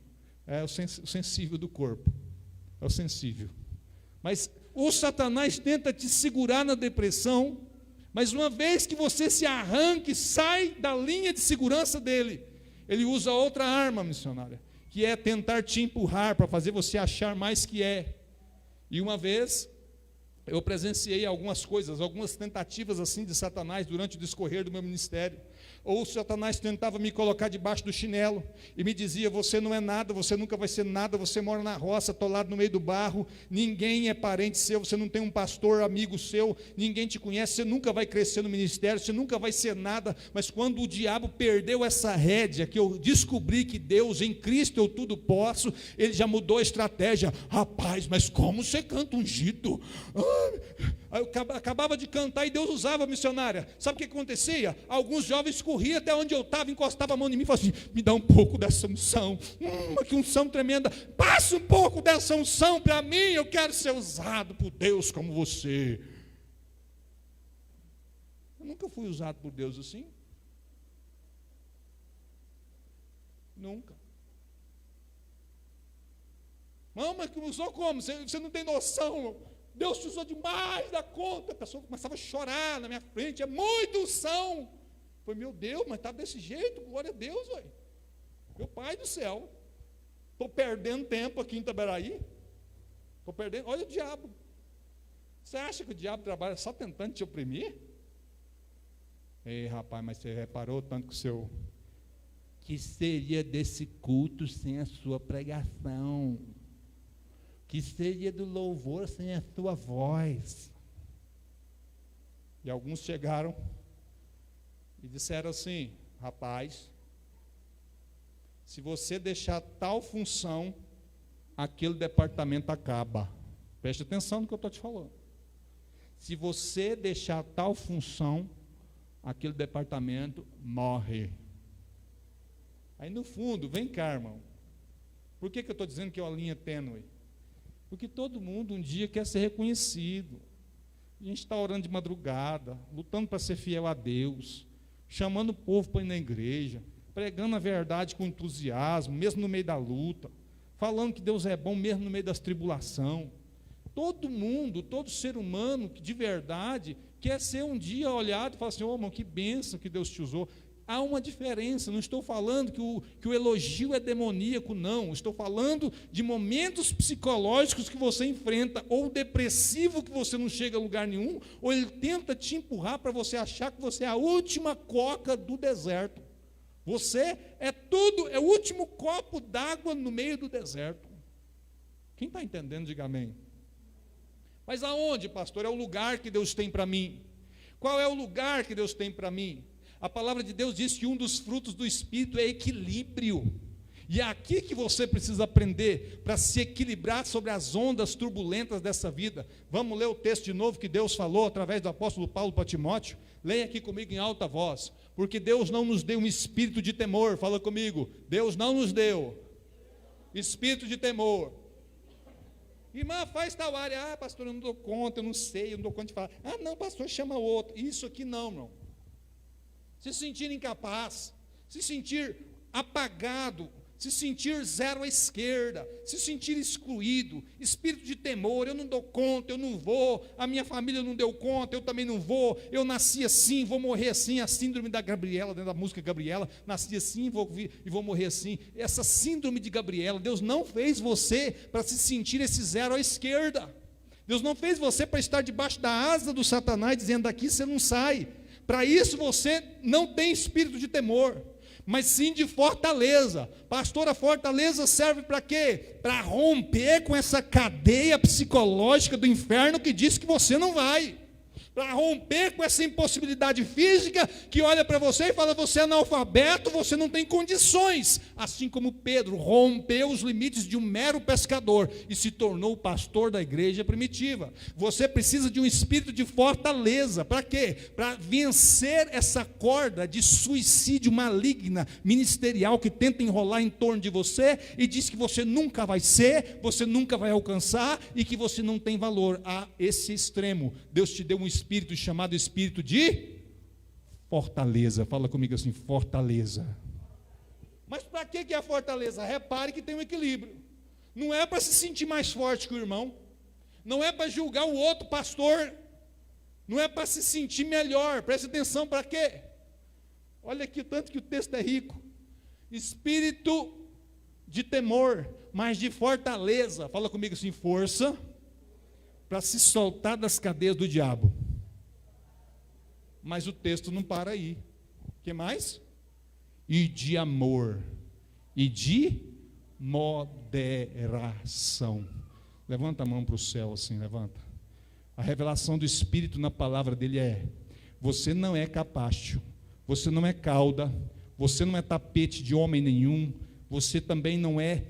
é o sensível do corpo, é o sensível. Mas o Satanás tenta te segurar na depressão, mas uma vez que você se arranque, sai da linha de segurança dele, ele usa outra arma, missionária, que é tentar te empurrar para fazer você achar mais que é. E uma vez eu presenciei algumas coisas, algumas tentativas assim de Satanás durante o discorrer do meu ministério. Ou Satanás tentava me colocar debaixo do chinelo e me dizia, você não é nada, você nunca vai ser nada, você mora na roça, atolado no meio do barro, ninguém é parente seu, você não tem um pastor amigo seu, ninguém te conhece, você nunca vai crescer no ministério, você nunca vai ser nada. Mas quando o diabo perdeu essa rédea, que eu descobri que Deus, em Cristo eu tudo posso, ele já mudou a estratégia. Rapaz, mas como você canta ungido? Eu acabava de cantar e Deus usava a missionária. Sabe o que acontecia? Alguns jovens corriam até onde eu estava, encostavam a mão em mim e falavam assim, me dá um pouco dessa unção, que unção tremenda, passa um pouco dessa unção para mim, eu quero ser usado por Deus como você. Eu nunca fui usado por Deus assim. Nunca. Mas que usou como? Você não tem noção. Deus te usou demais da conta. A pessoa começava a chorar na minha frente. É muita unção. Foi, meu Deus, mas está desse jeito. Glória a Deus, ué. Meu Pai do céu. Estou perdendo tempo aqui em Itaberaí. Estou perdendo. Olha o diabo. Você acha que o diabo trabalha só tentando te oprimir? Ei, rapaz, mas você reparou tanto que o seu... Que seria desse culto sem a sua pregação? Que seria do louvor sem a tua voz? E alguns chegaram e disseram assim, rapaz, se você deixar tal função, aquele departamento acaba. Preste atenção no que eu estou te falando. Se você deixar tal função, aquele departamento morre. Aí no fundo, vem cá, irmão. Por que eu estou dizendo que é uma linha tênue? Porque todo mundo um dia quer ser reconhecido. A gente está orando de madrugada, lutando para ser fiel a Deus, chamando o povo para ir na igreja, pregando a verdade com entusiasmo, mesmo no meio da luta, falando que Deus é bom mesmo no meio das tribulações. Todo mundo, todo ser humano que de verdade quer ser um dia olhado e falar assim: ô irmão, que bênção que Deus te usou. Há uma diferença, não estou falando que o elogio é demoníaco, não. Estou falando de momentos psicológicos que você enfrenta, ou depressivo que você não chega a lugar nenhum, ou ele tenta te empurrar para você achar que você é a última coca do deserto. Você é tudo, é o último copo d'água no meio do deserto. Quem está entendendo, diga amém. Mas aonde, pastor? É o lugar que Deus tem para mim. Qual é o lugar que Deus tem para mim? A palavra de Deus diz que um dos frutos do Espírito é equilíbrio. E é aqui que você precisa aprender para se equilibrar sobre as ondas turbulentas dessa vida. Vamos ler o texto de novo que Deus falou através do apóstolo Paulo para Timóteo? Leia aqui comigo em alta voz. Porque Deus não nos deu um espírito de temor. Fala comigo. Deus não nos deu espírito de temor. Irmã, faz tal área. Ah, pastor, eu não dou conta, eu não sei, eu não dou conta de falar. Ah, não, pastor, chama outro. Isso aqui não, irmão. Se sentir incapaz, se sentir apagado, se sentir zero à esquerda, se sentir excluído, espírito de temor, eu não dou conta, eu não vou, a minha família não deu conta, eu também não vou, eu nasci assim, vou morrer assim, a síndrome da Gabriela, dentro da música Gabriela, nasci assim e vou morrer assim. Essa síndrome de Gabriela, Deus não fez você para se sentir esse zero à esquerda. Deus não fez você para estar debaixo da asa do Satanás, dizendo: daqui você não sai. Para isso você não tem espírito de temor, mas sim de fortaleza. Pastor, a fortaleza serve para quê? Para romper com essa cadeia psicológica do inferno que diz que você não vai. Para romper com essa impossibilidade física que olha para você e fala: você é analfabeto, você não tem condições. Assim como Pedro rompeu os limites de um mero pescador e se tornou o pastor da igreja primitiva. Você precisa de um espírito de fortaleza. Para quê? Para vencer essa corda de suicídio maligna, ministerial, que tenta enrolar em torno de você e diz que você nunca vai ser, você nunca vai alcançar e que você não tem valor. A esse extremo, Deus te deu um espírito chamado espírito de fortaleza. Fala comigo assim: fortaleza. Mas para que é a fortaleza? Repare que tem um equilíbrio. Não é para se sentir mais forte que o irmão, não é para julgar o outro pastor, não é para se sentir melhor. Preste atenção, para quê? Olha aqui o tanto que o texto é rico. Espírito de temor, mas de fortaleza. Fala comigo assim: força para se soltar das cadeias do diabo. Mas o texto não para aí. O que mais? E de amor, e de moderação. Levanta a mão para o céu assim, levanta. A revelação do Espírito na palavra dele é: você não é capacho, você não é cauda, você não é tapete de homem nenhum, você também não é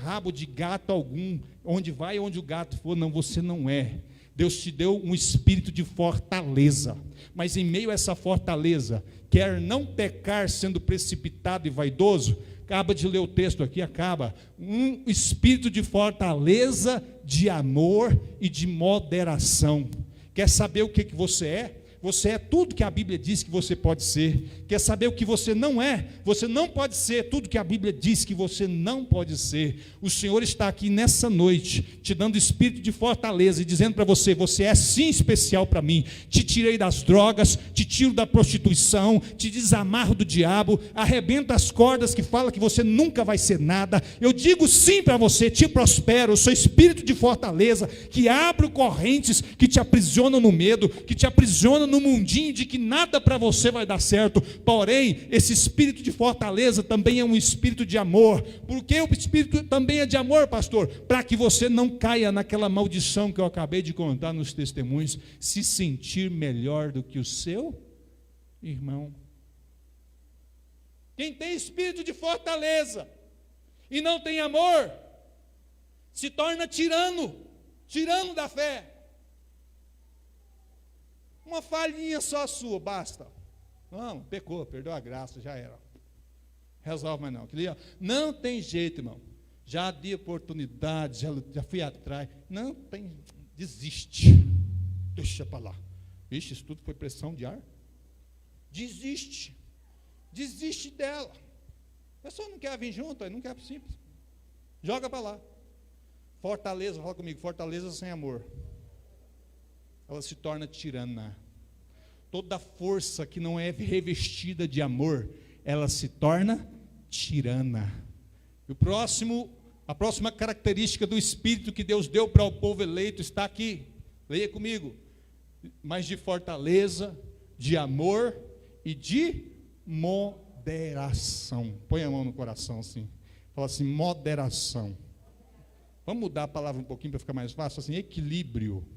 rabo de gato algum, onde vai, onde o gato for. Não, você não é. Deus te deu um espírito de fortaleza, mas em meio a essa fortaleza, quer não pecar sendo precipitado e vaidoso. Acaba de ler o texto aqui, acaba. Um espírito de fortaleza, de amor e de moderação. Quer saber o que você é? Você é tudo que a Bíblia diz que você pode ser. Quer saber o que você não é? Você não pode ser tudo que a Bíblia diz que você não pode ser. O Senhor está aqui nessa noite, te dando espírito de fortaleza e dizendo para você: você é sim especial para mim. Te tirei das drogas, te tiro da prostituição, te desamarro do diabo, arrebento as cordas que fala que você nunca vai ser nada. Eu digo sim para você, te prospero. Eu sou espírito de fortaleza, que abre correntes que te aprisionam no medo, que te aprisionam no mundinho de que nada para você vai dar certo. Porém, esse espírito de fortaleza também é um espírito de amor. Por que o espírito também é de amor, pastor? Para que você não caia naquela maldição que eu acabei de contar nos testemunhos, se sentir melhor do que o seu irmão. Quem tem espírito de fortaleza e não tem amor, se torna tirano da fé. Uma falhinha só sua, basta. Não, pecou, perdeu a graça, já era. Resolve mais não. Não tem jeito, irmão. Já dei oportunidade, já fui atrás. Não tem, desiste. Deixa para lá. Vixe, isso tudo foi pressão de ar? Desiste. Desiste dela. A pessoa não quer vir junto, não quer simples. Joga para lá. Fortaleza, fala comigo, fortaleza sem amor. Ela se torna tirana. Toda força que não é revestida de amor, ela se torna tirana. E a próxima característica do Espírito que Deus deu para o povo eleito está aqui. Leia comigo. Mas de fortaleza, de amor e de moderação. Põe a mão no coração assim. Fala assim, moderação. Vamos mudar a palavra um pouquinho para ficar mais fácil. Assim, equilíbrio,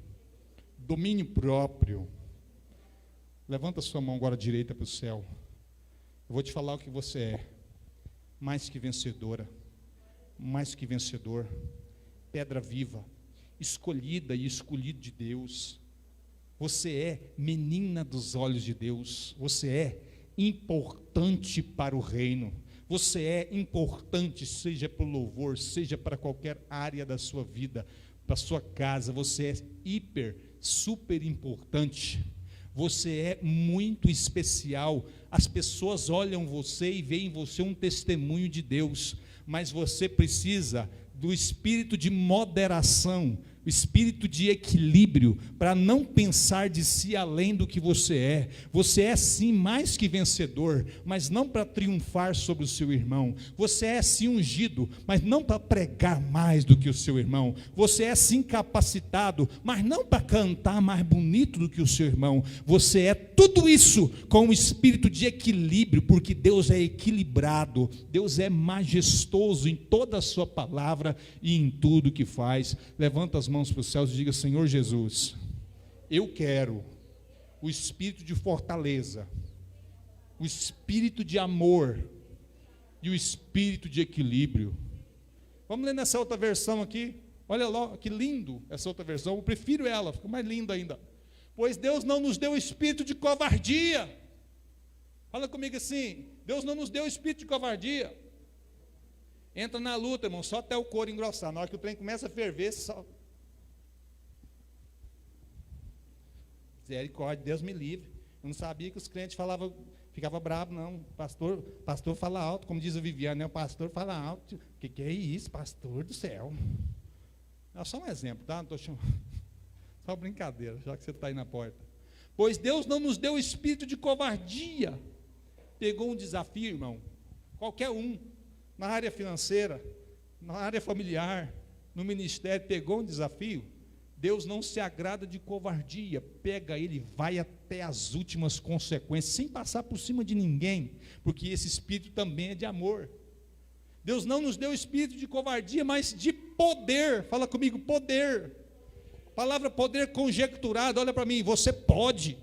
domínio próprio. Levanta sua mão agora direita para o céu. Eu vou te falar o que você é. Mais que vencedora, mais que vencedor, pedra viva, escolhida e escolhido de Deus. Você é menina dos olhos de Deus. Você é importante para o reino. Você é importante, seja para o louvor, seja para qualquer área da sua vida, para a sua casa. Você é super importante. Você é muito especial. As pessoas olham você e veem em você um testemunho de Deus, mas você precisa do espírito de moderação, o espírito de equilíbrio, para não pensar de si além do que você é. Você é sim mais que vencedor, mas não para triunfar sobre o seu irmão. Você é sim ungido, mas não para pregar mais do que o seu irmão. Você é sim capacitado, mas não para cantar mais bonito do que o seu irmão. Você é tudo isso com um espírito de equilíbrio, porque Deus é equilibrado, Deus é majestoso em toda a sua palavra e em tudo que faz. Levanta as mãos para os céus e diga: Senhor Jesus, eu quero o espírito de fortaleza, o espírito de amor e o espírito de equilíbrio. Vamos ler nessa outra versão aqui. Olha lá, que lindo essa outra versão. Eu prefiro ela, fica mais linda ainda. Pois Deus não nos deu espírito de covardia. Fala comigo assim: Deus não nos deu espírito de covardia. Entra na luta, irmão, só até o couro engrossar. Na hora que o trem começa a ferver, só... Misericórdia, Deus me livre. Eu não sabia que os crentes ficavam bravos, não. Pastor fala alto, como diz a Viviane, né? O pastor fala alto. O que é isso, pastor do céu? É só um exemplo, tá? Não estou chamando. Só brincadeira, já que você está aí na porta. Pois Deus não nos deu espírito de covardia. Pegou um desafio, irmão, qualquer um, na área financeira, na área familiar, no ministério, pegou um desafio. Deus não se agrada de covardia. Pega ele, vai até as últimas consequências, sem passar por cima de ninguém, porque esse espírito também é de amor. Deus não nos deu espírito de covardia, mas de poder. Fala comigo, poder. Palavra poder conjecturado, olha para mim, você pode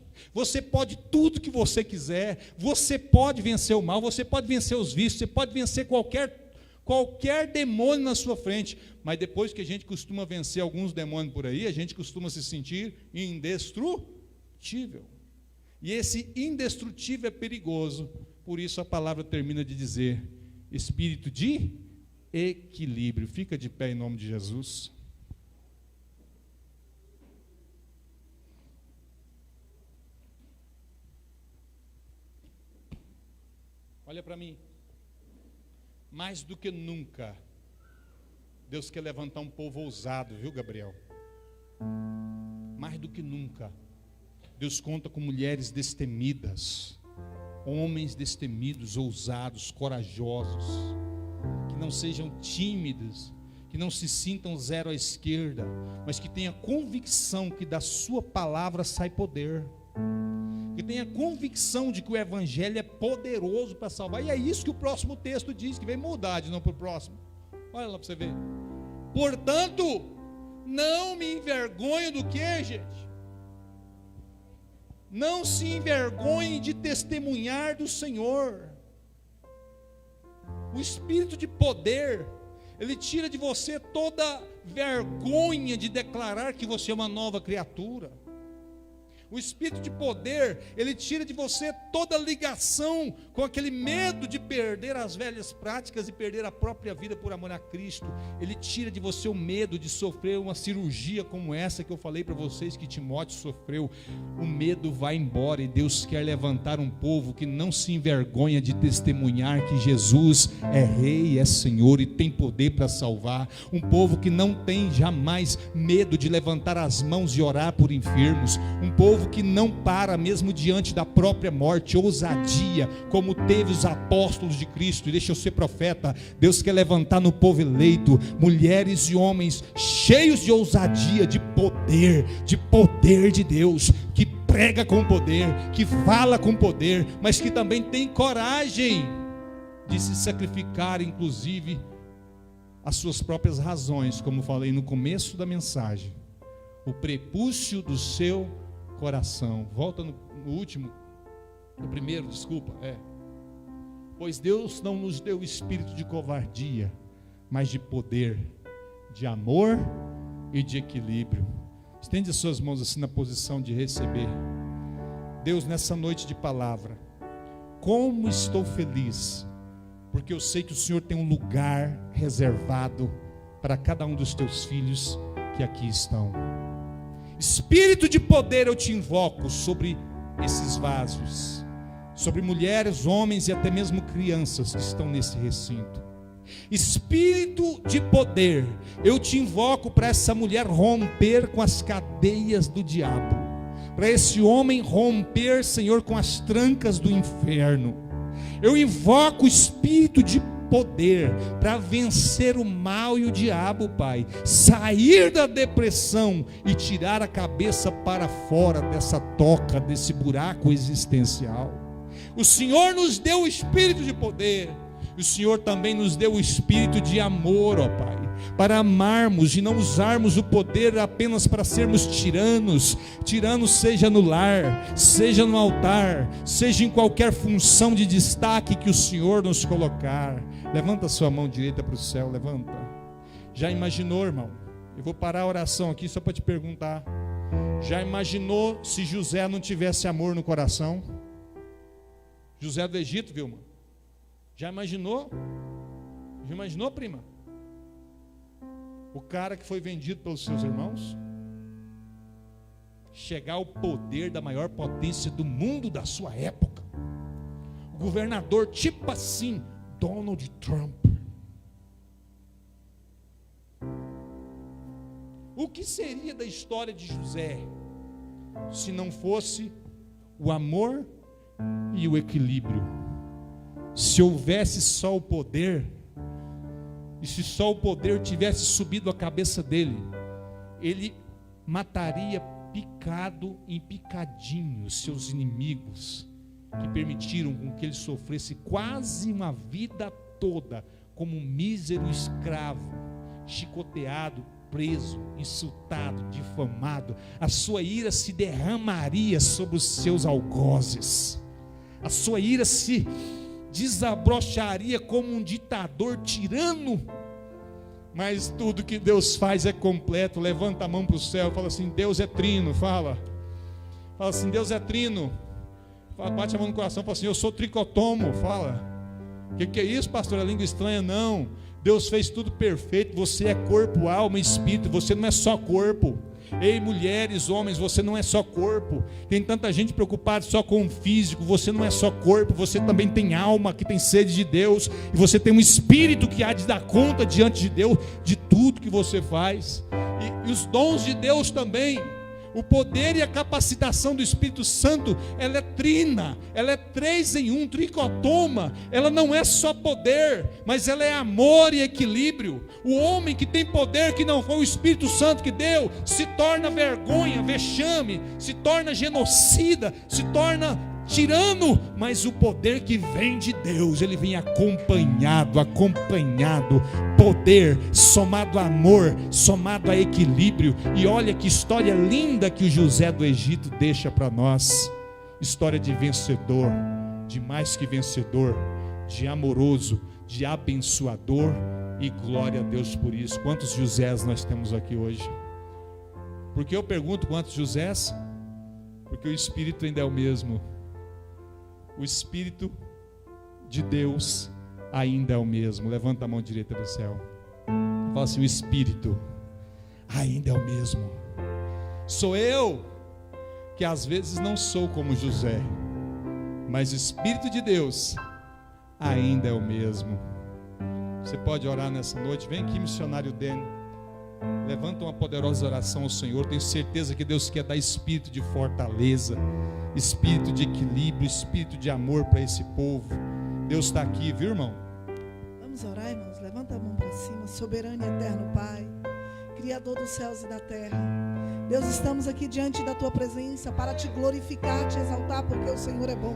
tudo que você quiser, você pode vencer o mal, você pode vencer os vícios, você pode vencer qualquer demônio na sua frente, mas depois que a gente costuma vencer alguns demônios por aí, a gente costuma se sentir indestrutível, e esse indestrutível é perigoso. Por isso a palavra termina de dizer, espírito de equilíbrio. Fica de pé em nome de Jesus. Olha para mim, mais do que nunca, Deus quer levantar um povo ousado, viu, Gabriel? Mais do que nunca, Deus conta com mulheres destemidas, homens destemidos, ousados, corajosos, que não sejam tímidos, que não se sintam zero à esquerda, mas que tenham convicção que da sua palavra sai poder, que tenha convicção de que o evangelho é poderoso para salvar. E é isso que o próximo texto diz, que vem mudar de novo para o próximo. Olha lá para você ver. Portanto, não me envergonho do que, gente? Não se envergonhe de testemunhar do Senhor. O espírito de poder, ele tira de você toda vergonha de declarar que você é uma nova criatura. O espírito de poder, ele tira de você toda ligação com aquele medo de perder as velhas práticas e perder a própria vida por amor a Cristo. Ele tira de você o medo de sofrer uma cirurgia como essa que eu falei para vocês que Timóteo sofreu. O medo vai embora e Deus quer levantar um povo que não se envergonha de testemunhar que Jesus é Rei, é Senhor e tem poder para salvar. Um povo que não tem jamais medo de levantar as mãos e orar por enfermos. Um povo que não para mesmo diante da própria morte, ousadia, como teve os apóstolos de Cristo. E deixa eu ser profeta, Deus quer levantar no povo eleito mulheres e homens cheios de ousadia, de poder de Deus, que prega com poder, que fala com poder, mas que também tem coragem de se sacrificar, inclusive as suas próprias razões, como falei no começo da mensagem, o prepúcio do seu coração. Volta no primeiro, desculpa. Pois Deus não nos deu espírito de covardia, mas de poder, de amor e de equilíbrio. Estende as suas mãos assim na posição de receber. Deus, nessa noite de palavra, como estou feliz, porque eu sei que o Senhor tem um lugar reservado para cada um dos teus filhos que aqui estão. Espírito de poder eu te invoco sobre esses vasos, sobre mulheres, homens e até mesmo crianças que estão nesse recinto. Espírito de poder eu te invoco para essa mulher romper com as cadeias do diabo, para esse homem romper, Senhor, com as trancas do inferno. Eu invoco o espírito de poder para vencer o mal e o diabo, Pai, sair da depressão e tirar a cabeça para fora dessa toca, desse buraco existencial. O Senhor nos deu o espírito de poder, o Senhor também nos deu o espírito de amor, ó Pai, para amarmos e não usarmos o poder apenas para sermos tiranos, seja no lar, seja no altar, seja em qualquer função de destaque que o Senhor nos colocar. Levanta a sua mão direita para o céu, levanta. Já imaginou, irmão? Eu vou parar a oração aqui só para te perguntar. Já imaginou se José não tivesse amor no coração? José do Egito, Vilma? Já imaginou? Já imaginou, prima? O cara que foi vendido pelos seus irmãos chegar ao poder da maior potência do mundo da sua época. O governador tipo assim, Donald Trump. O que seria da história de José se não fosse o amor e o equilíbrio? Se houvesse só o poder, e se só o poder tivesse subido a cabeça dele, ele mataria picado em picadinho seus inimigos, que permitiram com que ele sofresse quase uma vida toda como um mísero escravo, chicoteado, preso, insultado, difamado. A sua ira se derramaria sobre os seus algozes, a sua ira se desabrocharia como um ditador tirano. Mas tudo que Deus faz é completo. Levanta a mão para o céu, fala assim: Deus é trino. Fala assim: Deus é trino. Bate a mão no coração, fala assim: eu sou tricotomo. Fala: o que é isso, pastor? É língua estranha? Não, Deus fez tudo perfeito. Você é corpo, alma e espírito. Você não é só corpo. Ei, mulheres, homens, você não é só corpo. Tem tanta gente preocupada só com o físico. Você não é só corpo, você também tem alma que tem sede de Deus, e você tem um espírito que há de dar conta diante de Deus de tudo que você faz. E os dons de Deus também, o poder e a capacitação do Espírito Santo, ela é trina, ela é 3 em 1, tricotoma. Ela não é só poder, mas ela é amor e equilíbrio. O homem que tem poder, que não foi o Espírito Santo que deu, se torna vergonha, vexame, se torna genocida, se torna tirano. Mas o poder que vem de Deus, ele vem acompanhado, poder somado a amor, somado a equilíbrio. E olha que história linda que o José do Egito deixa para nós. História de vencedor, de mais que vencedor, de amoroso, de abençoador, e glória a Deus por isso. Quantos Josés nós temos aqui hoje? Porque eu pergunto quantos Josés? Porque o Espírito ainda é o mesmo. O Espírito de Deus ainda é o mesmo. Levanta a mão direita do céu. Fala assim: o Espírito ainda é o mesmo. Sou eu que às vezes não sou como José, mas o Espírito de Deus ainda é o mesmo. Você pode orar nessa noite. Vem aqui, missionário Dene. Levanta uma poderosa oração ao Senhor. Tenho certeza que Deus quer dar espírito de fortaleza, espírito de equilíbrio, espírito de amor para esse povo. Deus está aqui, viu, irmão? Vamos orar, irmãos. Levanta a mão para cima. Soberano e eterno Pai, Criador dos céus e da terra, Deus, estamos aqui diante da Tua presença para Te glorificar, Te exaltar, porque o Senhor é bom.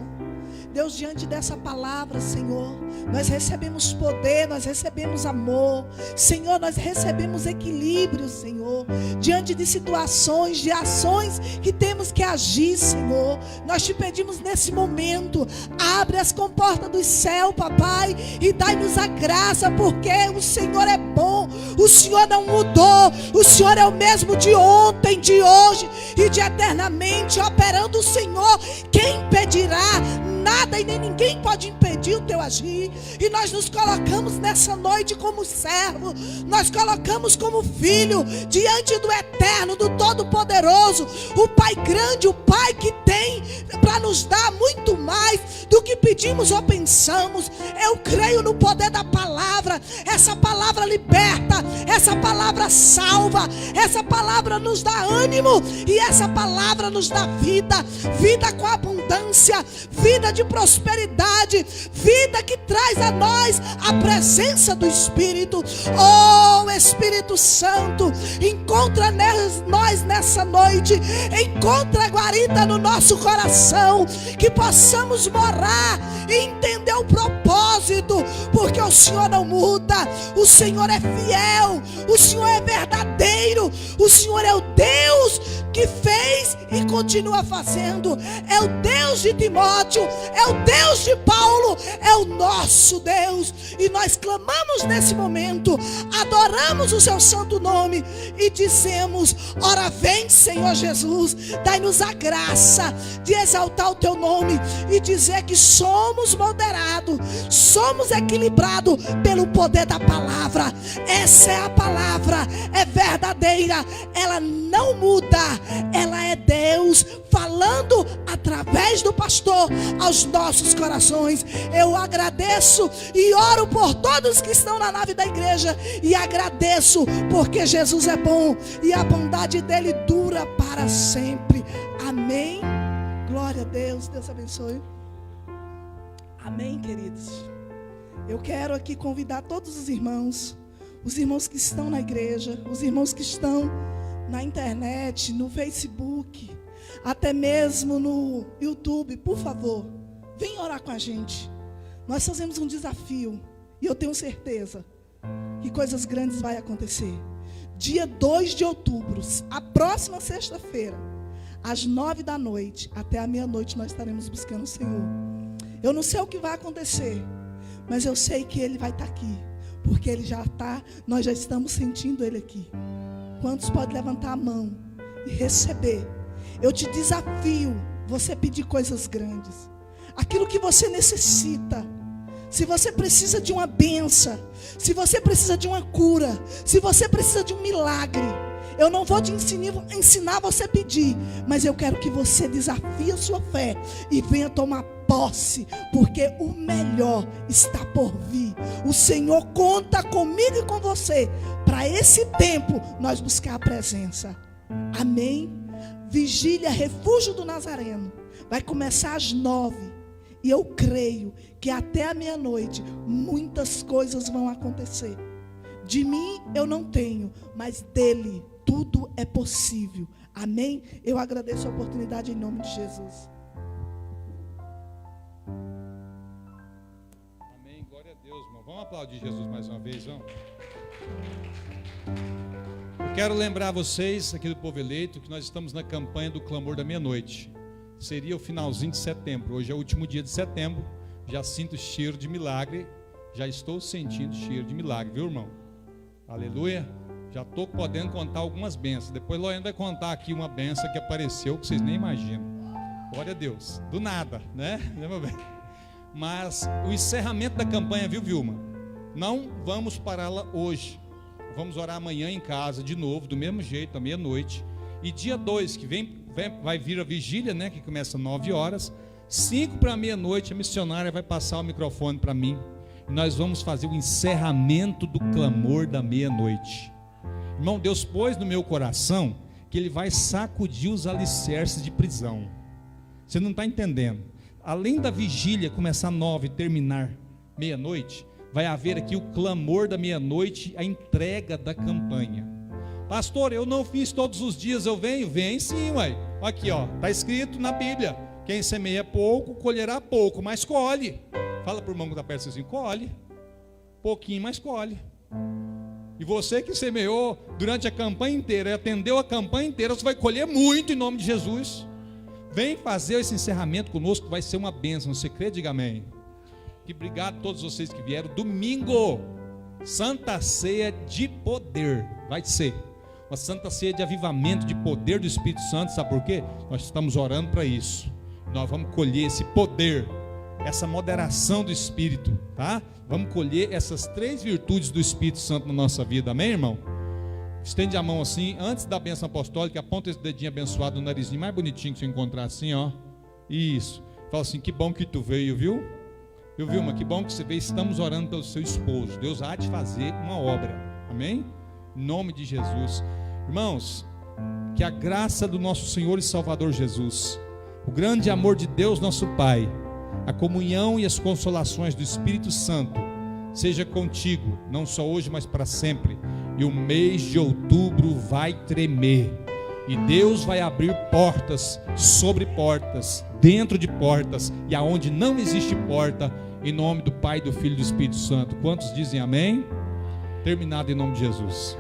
Deus, diante dessa palavra, Senhor, nós recebemos poder, nós recebemos amor, Senhor, nós recebemos equilíbrio, Senhor, diante de situações, de ações que temos que agir, Senhor. Nós Te pedimos nesse momento, abre as comportas do céu, papai, e dai-nos a graça, porque o Senhor é bom, o Senhor não mudou, o Senhor é o mesmo de ontem, de hoje e de eternamente, operando o Senhor. Quem impedirá? Nada e nem ninguém pode impedir o Teu agir. E nós nos colocamos nessa noite como servo, nós colocamos como filho diante do eterno, do Todo-Poderoso, o Pai grande, o Pai que tem para nos dar muito mais do que pedimos ou pensamos. Eu creio no poder da palavra. Essa palavra liberta, essa palavra salva, essa palavra nos dá ânimo e essa palavra nos dá vida, vida com abundância, vida de prosperidade, vida que traz a nós a presença do Espírito. Oh, Espírito Santo, encontra nós nessa noite, encontra a guarida no nosso coração, que possamos morar e entender o propósito, porque o Senhor não muda, o Senhor é fiel, o Senhor é verdadeiro, o Senhor é o Deus que fez e continua fazendo, é o Deus de Timóteo, é o Deus de Paulo, é o nosso Deus. E nós clamamos nesse momento, adoramos o Seu santo nome e dizemos: ora vem, Senhor Jesus, dai-nos a graça de exaltar o Teu nome e dizer que somos moderados, somos equilibrados pelo poder da palavra. Essa é a palavra, é verdadeira, ela não muda, ela é Deus falando através do pastor aos nossos corações. Eu agradeço e oro por todos que estão na nave da igreja, e agradeço porque Jesus é bom e a bondade dele dura para sempre. Amém. Glória a Deus. Deus abençoe. Amém, queridos. Eu quero aqui convidar todos os irmãos que estão na igreja, os irmãos que estão na internet, no Facebook, até mesmo no YouTube, por favor, vem orar com a gente. Nós fazemos um desafio e eu tenho certeza que coisas grandes vão acontecer. Dia 2 de outubro, a próxima sexta-feira, às 9 da noite até a meia-noite, nós estaremos buscando o Senhor. Eu não sei o que vai acontecer, mas eu sei que Ele vai estar aqui, porque Ele já está, nós já estamos sentindo Ele aqui. Quantos podem levantar a mão e receber? Eu te desafio, você pedir coisas grandes, aquilo que você necessita. Se você precisa de uma bênção, se você precisa de uma cura, se você precisa de um milagre, eu não vou te ensinar você a pedir, mas eu quero que você desafie a sua fé e venha tomar posse, porque o melhor está por vir. O Senhor conta comigo e com você para esse tempo nós buscar a presença. Amém? Vigília Refúgio do Nazareno vai começar às 9, e eu creio que até a meia-noite muitas coisas vão acontecer. De mim eu não tenho, mas dele tudo é possível. Amém? Eu agradeço a oportunidade em nome de Jesus. Amém, glória a Deus, irmão. Vamos aplaudir Jesus mais uma vez, vamos? Eu quero lembrar vocês, aqui do Povo Eleito, que nós estamos na campanha do Clamor da Meia-Noite. Seria o finalzinho de setembro. Hoje é o último dia de setembro. Já sinto cheiro de milagre. Já estou sentindo cheiro de milagre, viu, irmão? Aleluia. Já estou podendo contar algumas bênçãos. Depois Loiane vai contar aqui uma bênção que apareceu, que vocês nem imaginam. Glória a Deus. Do nada, né? Meu bem. Mas o encerramento da campanha, viu, Vilma? Não vamos pará-la hoje. Vamos orar amanhã em casa de novo, do mesmo jeito, à meia-noite. E dia 2, que vai vir a vigília, né? Que começa às 9 horas. 5 para meia-noite, a missionária vai passar o microfone para mim. E nós vamos fazer o encerramento do clamor da meia-noite. Irmão, Deus pôs no meu coração que Ele vai sacudir os alicerces de prisão. Você não está entendendo. Além da vigília começar 9 e terminar meia-noite, vai haver aqui o clamor da meia-noite, a entrega da campanha. Pastor, eu não fiz todos os dias, eu venho? Vem sim, ué. Aqui, ó, está escrito na Bíblia: quem semeia pouco, colherá pouco, mas colhe. Fala para o irmão que está perto assim: colhe. Pouquinho, mas colhe. E você que semeou durante a campanha inteira, e atendeu a campanha inteira, você vai colher muito em nome de Jesus. Vem fazer esse encerramento conosco, vai ser uma bênção. Você crê? Diga amém. E obrigado a todos vocês que vieram. Domingo, Santa Ceia de poder. Vai ser uma Santa Ceia de avivamento, de poder do Espírito Santo. Sabe por quê? Nós estamos orando para isso. Nós vamos colher esse poder, essa moderação do Espírito, tá? Vamos colher essas 3 virtudes do Espírito Santo na nossa vida. Amém, irmão? Estende a mão assim, antes da bênção apostólica, aponta esse dedinho abençoado no narizinho mais bonitinho que você encontrar assim, ó. Isso. Fala assim: que bom que tu veio, viu? Viu, Vilma? Que bom que você veio. Estamos orando pelo seu esposo. Deus há de fazer uma obra. Amém? Em nome de Jesus. Irmãos, que a graça do nosso Senhor e Salvador Jesus, o grande amor de Deus nosso Pai, a comunhão e as consolações do Espírito Santo seja contigo, não só hoje, mas para sempre. E o mês de outubro vai tremer, e Deus vai abrir portas sobre portas, dentro de portas, e aonde não existe porta, em nome do Pai, do Filho e do Espírito Santo. Quantos dizem amém? Terminado em nome de Jesus.